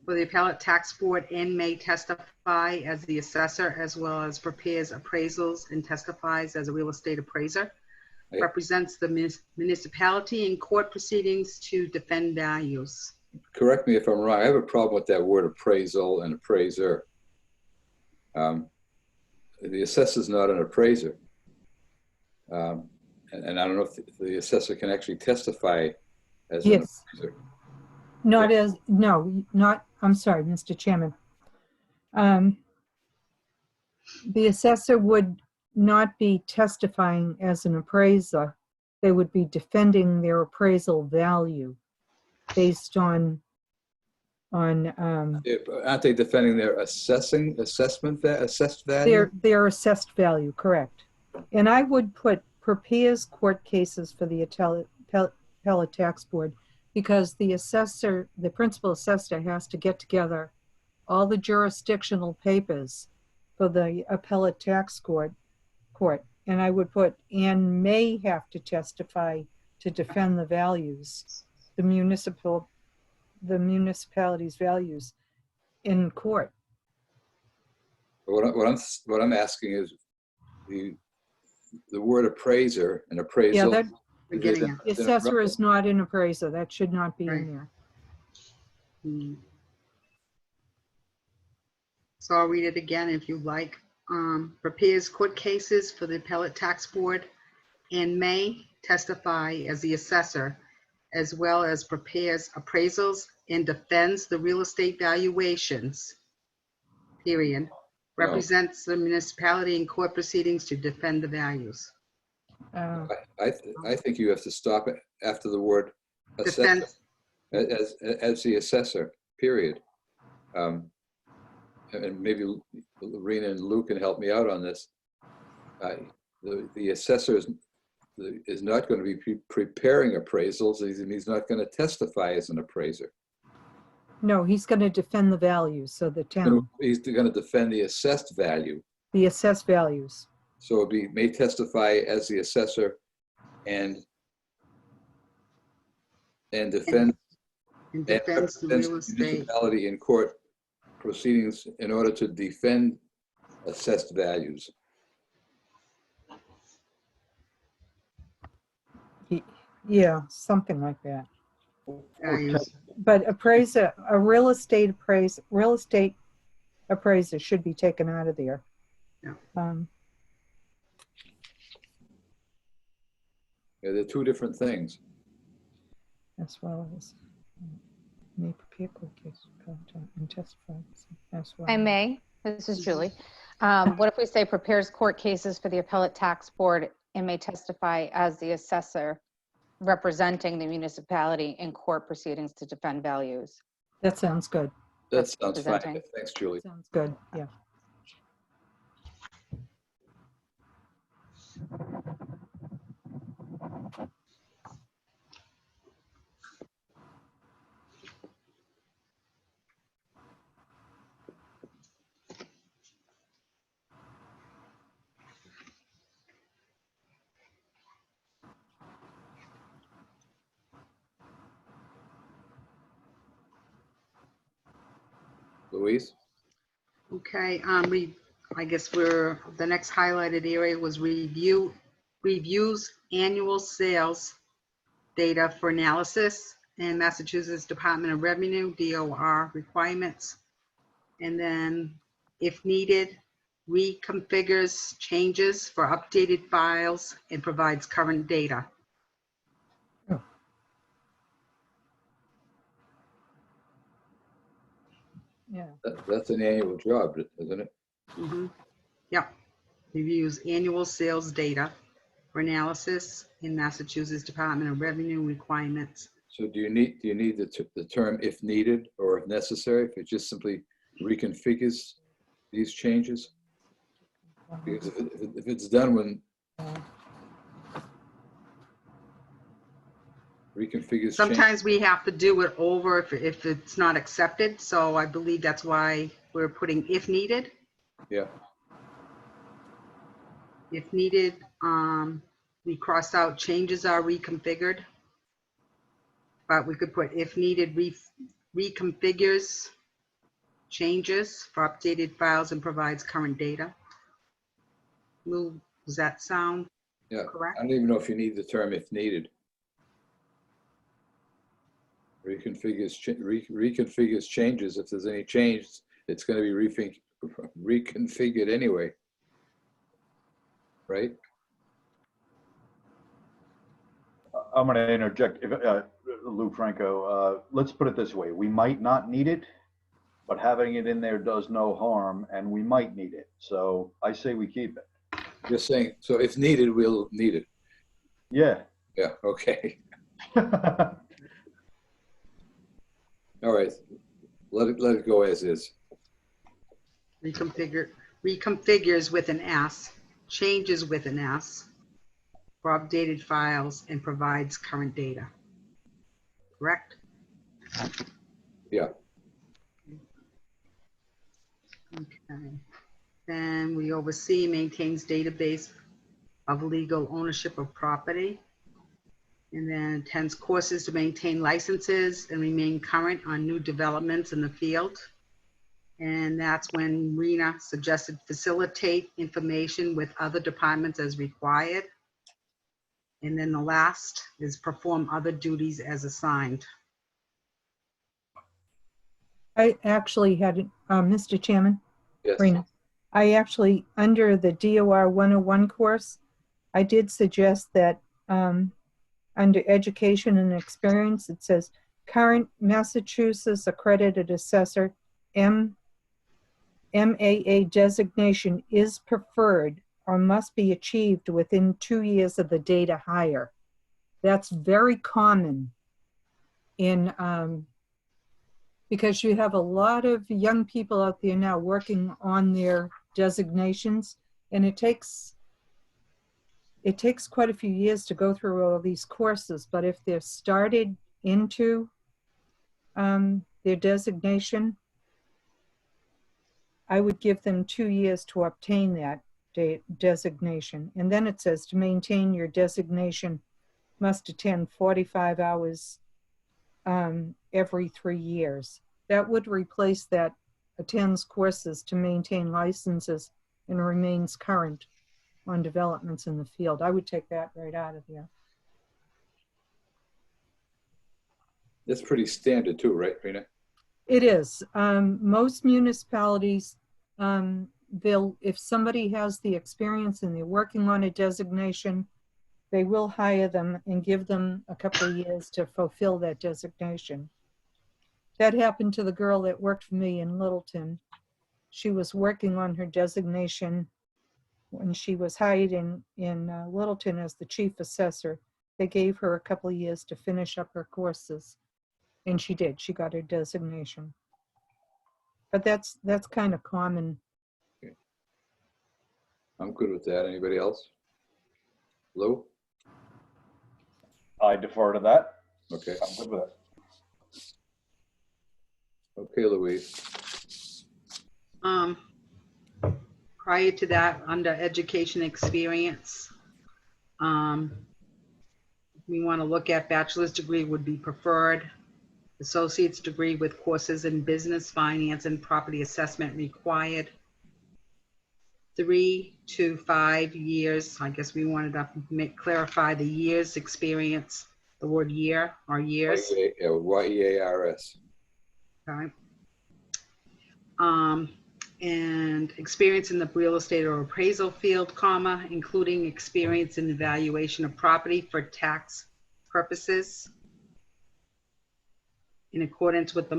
for the appellate tax board and may testify as the assessor, as well as prepares appraisals and testifies as a real estate appraiser. Yeah. Represents the municipality in court proceedings to defend values. Correct me if I'm wrong. I have a problem with that word appraisal and appraiser. The assessor is not an appraiser. And I don't know if the assessor can actually testify as an Yes. appraiser. I'm sorry, Mr. Chairman. The assessor would not be testifying as an appraiser. They would be defending their appraisal value based on Aren't they defending their assessed value? their assessed value, correct. And I would put prepares court cases for the appellate tax board, because the assessor, the principal assessor, has to get together all the jurisdictional papers for the appellate tax court. And I would put, and may have to testify to defend the values, the municipality's values in court. What I'm asking is the word appraiser and Yeah, appraisal. that, We're getting it. the assessor is not an appraiser. That should not be Right. in there. Hmm. So I'll read it again if you like. Prepares court cases for the appellate tax board and may testify as the assessor, as well as prepares appraisals and defends the real estate valuations, period. No. Represents the municipality in court proceedings to defend the values. I think you have to stop it after the word assessor, Defense, as the assessor, period. And maybe Lorena and Lou can help me out on this. The assessor is not going to be preparing appraisals. He's not going to testify as an appraiser. No, he's going to defend the values, so the town, He's going to defend the assessed value. the assessed values. So it'd be may testify as the assessor and defend and defends the real estate. municipality in court proceedings in order to defend assessed values. Yeah, something like that. Values. But appraiser, a real estate appraiser should be taken out of there. Yeah. Yeah, they're two different things. As well as may prepare court case and testify as well. I may, this is Julie. What if we say prepares court cases for the appellate tax board and may testify as the assessor representing the municipality in court proceedings to defend values? That sounds good. That sounds fine. Presenting. Thanks, Julie. Sounds good, yeah. Louise? Okay, I guess the next highlighted area was reviews annual sales data for analysis and Massachusetts Department of Revenue, DOR requirements. And then, if needed, reconfigures changes for updated files and provides current data. Yeah, That's an annual job, isn't it? Mhm. Yep. Reviews annual sales data for analysis in Massachusetts Department of Revenue requirements. So do you need the term if needed or if necessary? If it just simply reconfigures these changes? Because if it's done when reconfigures change, Sometimes we have to do it over if it's not accepted. So I believe that's why we're putting if needed. yeah. If needed, we cross out changes are reconfigured. But we could put if needed reconfigures changes for updated files and provides current data. Lou, does that sound Yeah, correct? I don't even know if you need the term if needed. Reconfigures changes. If there's any change, it's going to be reconfigured anyway, right? I'm going to interject, Lou Franco. Let's put it this way. We might not need it, but having it in there does no harm, and we might need it. So I say we keep it. Just saying, so if needed, we'll need it. Yeah. Yeah, okay. All right, let it go as is. Reconfigures with an S, changes with an S for updated files and provides current data. Correct? Yeah. Okay. Then we oversee, maintains database of legal ownership of property. And then attends courses to maintain licenses and remain current on new developments in the field. And that's when Rena suggested facilitate information with other departments as required. And then the last is perform other duties as assigned. I actually had, Mr. Chairman, Yes. Rena, I actually, under the DOR 101 course, I did suggest that under education and experience, it says current Massachusetts accredited assessor MAA designation is preferred or must be achieved within 2 years of the data hire. That's very common in, because you have a lot of young people out there now working on their designations, and it takes quite a few years to go through all these courses, but if they're started into their designation, I would give them 2 years to obtain that designation. And then it says to maintain your designation must attend 45 hours every 3 years. That would replace that attends courses to maintain licenses and remains current on developments in the field. I would take that right out of here. That's pretty standard too, right, Rena? It is. Most municipalities, if somebody has the experience and they're working on a designation, they will hire them and give them a couple of years to fulfill that designation. That happened to the girl that worked for me in Littleton. She was working on her designation when she was hired in Littleton as the chief assessor. They gave her a couple of years to finish up her courses, and she did. She got her designation. But that's kind of common. Okay. I'm good with that. Anybody else? Lou? I defer to that. Okay. I'm good with it. Okay, Louise. Prior to that, under education experience, we want to look at bachelor's degree would be preferred, associate's degree with courses in business, finance, and property assessment required. 3 to 5 years. I guess we wanted to clarify the years experience, the word year or years. Y-E-A-R-S. Okay. And experience in the real estate or appraisal field, comma, including experience in evaluation of property for tax purposes in accordance with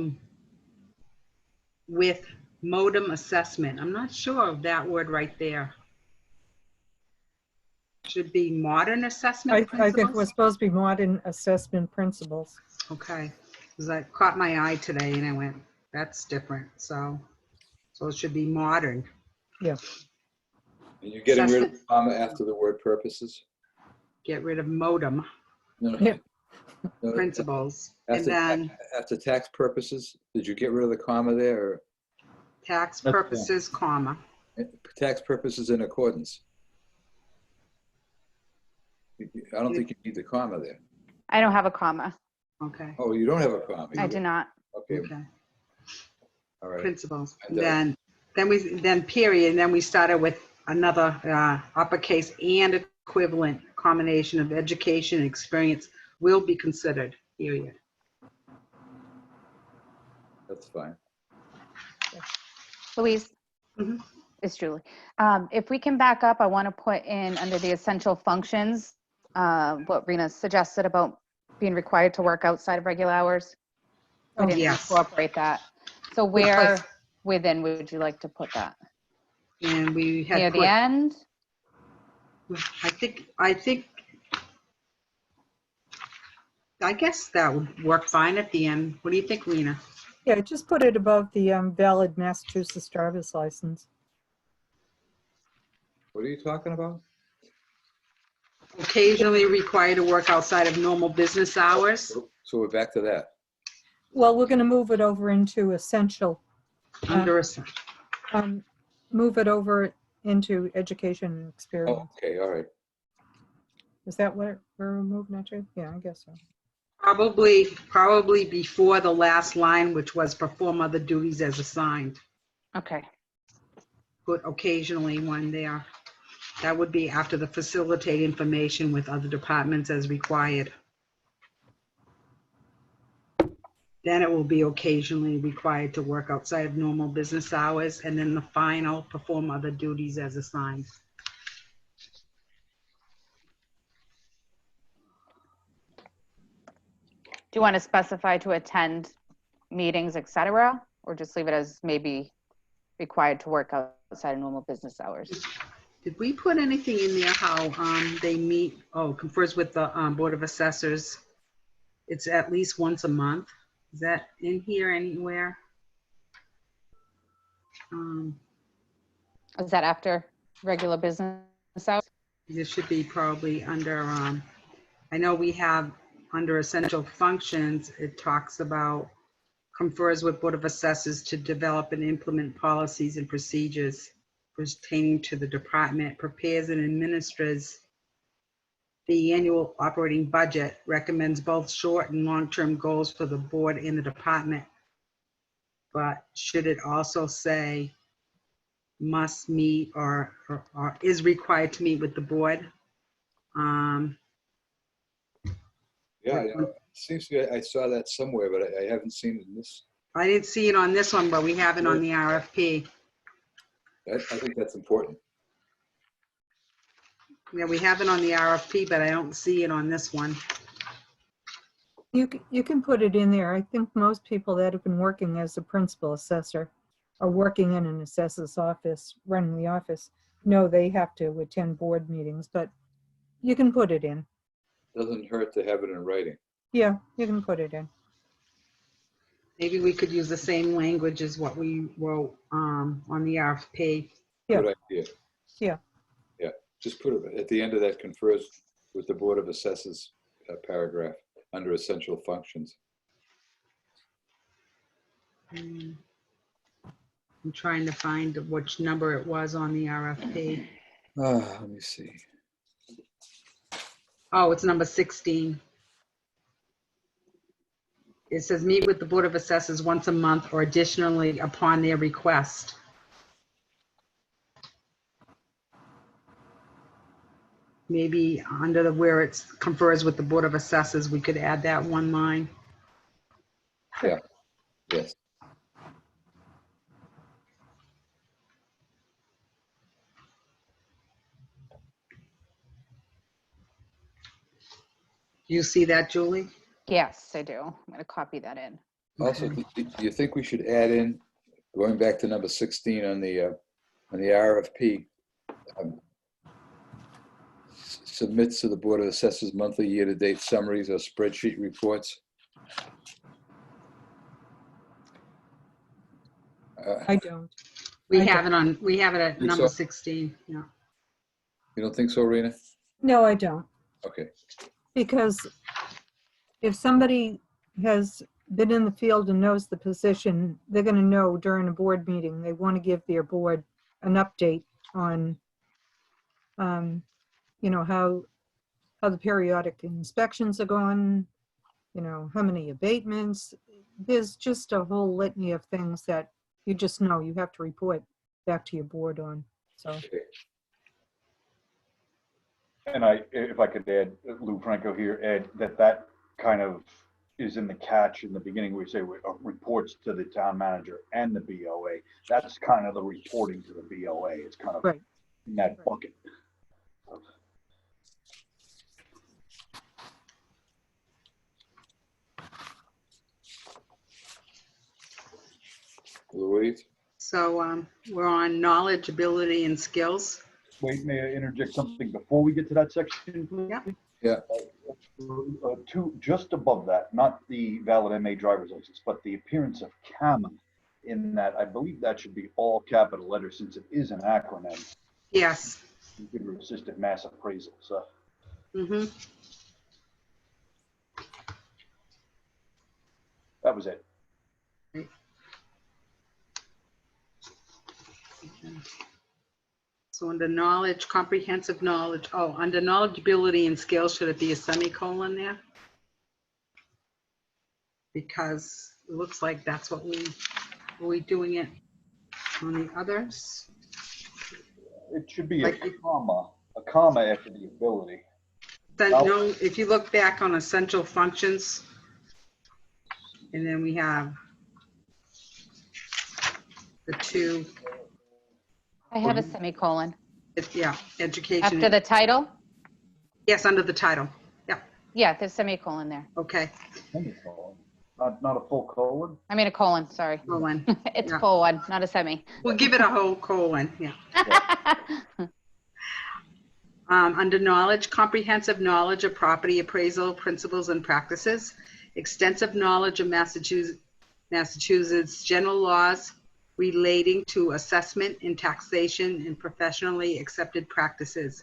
modem assessment. I'm not sure of that word right there. Should be modern assessment I think it was supposed to be modern assessment principles. Okay, because that caught my eye today and I went, that's different. So it should be modern. Yeah. And you're getting rid of the comma after the word purposes? Get rid of modem No. Yeah. No, principles. And after, then after tax purposes, did you get rid of the comma there? Or tax purposes, comma. tax purposes in accordance? I don't think you need the comma there. I don't have a comma. Okay. Oh, you don't have a comma? I do not. Okay, Okay. all right. Principles. And, Then period. And then we started with another uppercase and equivalent combination of education and experience will be considered, period. That's fine. Louise, Mhm. it's Julie. If we can back up, I want to put in under the essential functions, what Rena suggested about being required to work outside of regular hours. We Oh, didn't yes. incorporate that. So where within would you like to put that? And we had Near put, the end? I guess that would work fine at the end. What do you think, Rena? Yeah, just put it above the valid Massachusetts driver's license. What are you talking about? Occasionally required to work outside of normal business hours. So we're back to that. Well, we're going to move it over into essential. Under a, move it over into education and Oh, experience. okay, all right. Is that what we're moving it to? Yeah, I guess so. Probably before the last line, which was perform other duties as assigned. Okay. Put occasionally one there. That would be after the facilitate information with other departments as required. Then it will be occasionally required to work outside of normal business hours, and then the final, perform other duties as assigned. Do you want to specify to attend meetings, et cetera, or just leave it as maybe required to work outside of normal business hours? Did we put anything in there how they meet, confers with the Board of Assessors? It's at least once a month. Is that in here anywhere? Is that after regular business hours? This should be probably under, I know we have under essential functions, it talks about confers with Board of Assessors to develop and implement policies and procedures pertaining to the department, prepares and administers the annual operating budget, recommends both short and long-term goals for the board and the department. But should it also say must meet or is required to meet with the board? Yeah, it seems to be, I saw that somewhere, but I haven't seen it in this. I didn't see it on this one, but we have it on the RFP. I think that's important. Yeah, we have it on the RFP, but I don't see it on this one. You can put it in there. I think most people that have been working as a principal assessor or working in an assessor's office, running the office, know they have to attend board meetings, but you can put it in. Doesn't hurt to have it in writing. Yeah, you can put it in. Maybe we could use the same language as what we wrote on the RFP. Yeah. Good idea. Yeah. Yeah, just put it at the end of that confers with the Board of Assessors paragraph under essential functions. I'm trying to find which number it was on the RFP. Let me see. Oh, it's number 16. It says meet with the Board of Assessors once a month or additionally upon their request. Maybe under the where it confers with the Board of Assessors, we could add that one line. Yeah, yes. Do you see that, Julie? Yes, I do. I'm going to copy that in. Also, Okay. do you think we should add in, going back to number 16 on the RFP, submits to the Board of Assessors monthly year-to-date summaries or spreadsheet reports? I don't. We I have it at Think number so? 16. Yeah. You don't think so, Rena? No, I don't. Okay. Because if somebody has been in the field and knows the position, they're going to know during a board meeting, they want to give their board an update on, you know, how the periodic inspections are going, you know, how many abatements. There's just a whole litany of things that you just know you have to report back to your board on. So, Okay. And if I could add, Lou Franco here, Ed, that kind of is in the catch in the beginning, we say reports to the town manager and the BOA. That's kind of the reporting to the BOA. It's kind of right. in that bucket. Louise? So we're on knowledge, ability, and skills. Wait, may I interject something before we get to that section, please? Yeah. Yeah. Just above that, not the valid MA driver's license, but the appearance of CAMA in that, I believe that should be all capital letters since it is an acronym. Yes. Computer assisted mass appraisal, so. Mm-hmm. That was it. So under knowledge, comprehensive knowledge, oh, under knowledgeability and skills, should it be a semicolon there? Because it looks like that's what we doing it on the others. It should be Like- a comma after the ability. Then, no, if you look back on essential functions, and then we have the two, I have a semicolon. yeah, education. After the title? Yes, under the title. Yeah, there's semicolon there. Okay, Semicolon. Not a full colon? I mean a colon, sorry. colon. It's Yeah. full one, not a semi. We'll give it a whole colon, yeah. Under knowledge, comprehensive knowledge of property appraisal principles and practices, extensive knowledge of Massachusetts general laws relating to assessment and taxation and professionally accepted practices.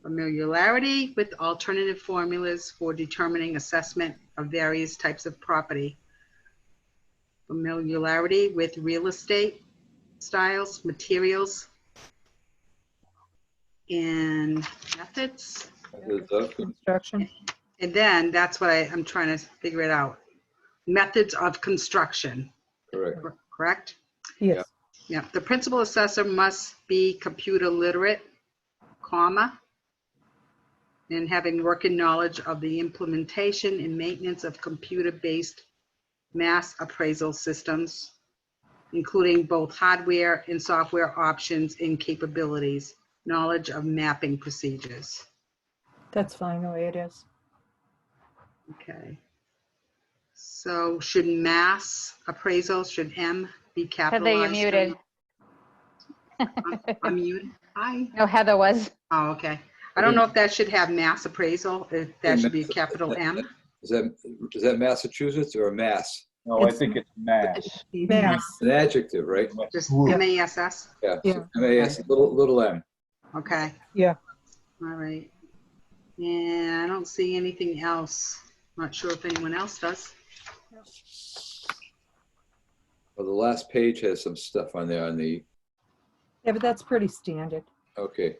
Familiarity with alternative formulas for determining assessment of various types of property. Familiarity with real estate styles, materials, and methods. Construction. And then that's what I'm trying to figure it out. Methods of construction, Correct. correct? Yes. Yeah, the principal assessor must be computer literate, comma, and having working knowledge of the implementation and maintenance of computer-based mass appraisal systems, including both hardware and software options and capabilities, knowledge of mapping procedures. That's fine the way it is. Okay. So should mass appraisal, should M be Heather, capitalized? you're muted. I'm muted. Hi. No, Heather was. Oh, okay. I don't know if that should have mass appraisal, if that should be a capital M. Is that Massachusetts or Mass? No, I think it's mass. Mass. An adjective, right? Just Ooh. MASS? Yeah. Yeah. MAS, little m. Okay. Yeah. All right. And I don't see anything else. Not sure if anyone else does. Well, the last page has some stuff on there on the, Yeah, but that's pretty standard. okay.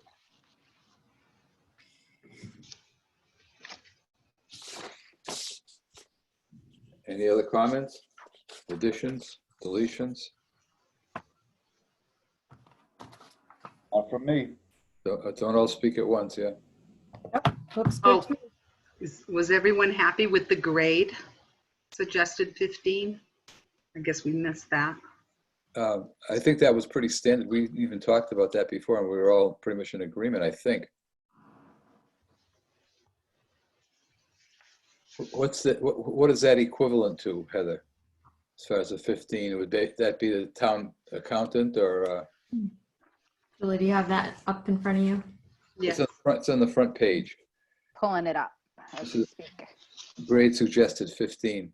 Any other comments, additions, deletions? Not from me. Don't all speak at once, yeah? Looks Oh. good. Was everyone happy with the grade? Suggested 15? I guess we missed that. I think that was pretty standard. We even talked about that before, and we were all pretty much in agreement, I think. What is that equivalent to, Heather? As far as the 15, would that be the town accountant or? Julie, do you have that up in front of you? Yeah. It's on the front page. Pulling it up as we speak. Grade suggested 15.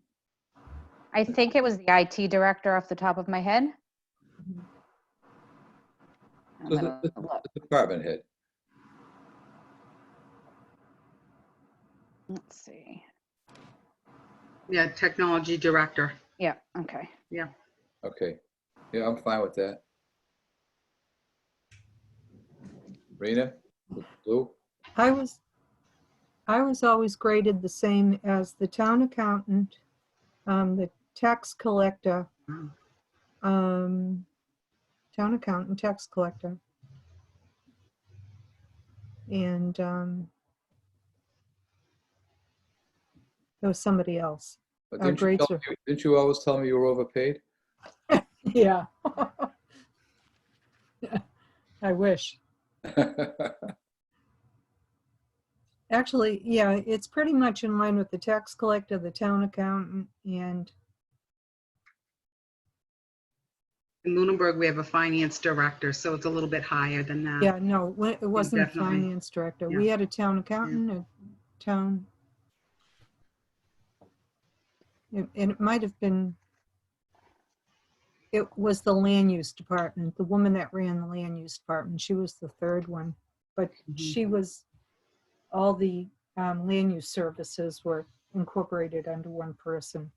I think it was the IT director off the top of my head. I'm So gonna the look. department head. Let's see. Yeah, technology director. Yeah, okay. Okay. Yeah, I'm fine with that. Rena? Lou? I was always graded the same as the town accountant, the tax collector, town accountant, tax collector. And there was somebody else. But Our Didn't you, grades tell me- didn't you always tell me you were overpaid? Yeah. I wish. Actually, yeah, it's pretty much in line with the tax collector, the town accountant, and In Lunenburg, we have a finance director, so it's a little bit higher than that. yeah, no, it wasn't a definitely. finance director. Yeah. We had a town accountant, a town. And it might have been, it was the land use department, the woman that ran the land use department. She was the third one, but she was, all the land use services were incorporated under one person.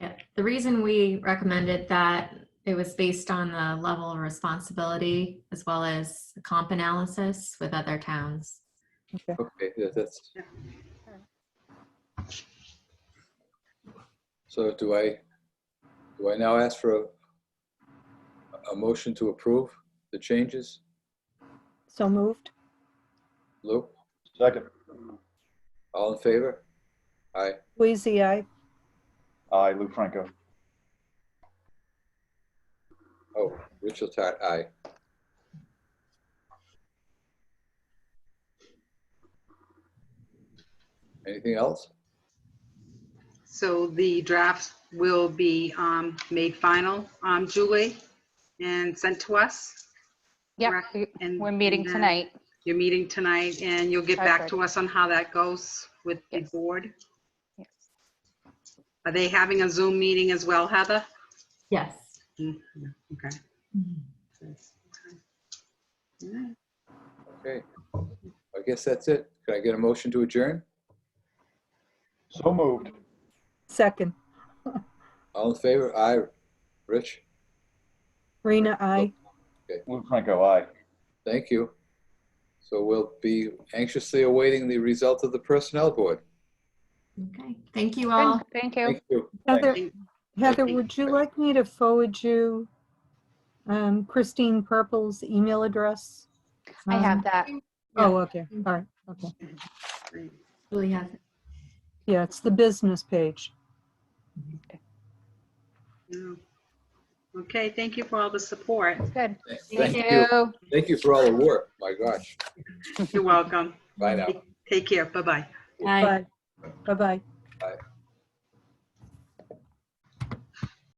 Yeah. The reason we recommended that It was based on the level of responsibility as well as the comp analysis with other towns. Okay, yeah, that's. So do I now ask for a motion to approve the changes? So moved. Lou, Second. all in favor? Aye. Weezy, aye. Aye, Lou Franco. Oh, Richard Tart, aye. Anything else? So the draft will be made final, Julie, and sent to us? Yep, correct? And- we're meeting and then tonight. You're meeting tonight, and you'll get back to Perfect. us on how that goes with the Yes. board? Yes. Are they having a Zoom meeting as well, Heather? Yes. Okay. Yeah. Okay. I guess that's it. Can I get a motion to adjourn? So moved. Second. All in favor? Aye. Rich? Rena, aye. Lou Franco, aye. Thank you. So we'll be anxiously awaiting the result of the Personnel Board. Okay. Thank you all. Good, thank you. Thank you. Heather, Thank- Heather, you. would you like me to forward you Christine Purple's email address? I have that. Oh, okay. All right. Okay. Julie has it. Yeah, it's the business page. Yeah. Okay, thank you for all the support. Good. Thank you. Thank you for all the work. My gosh. You're welcome. Bye now. Take care. Bye-bye. Bye. Bye. Bye-bye. Bye.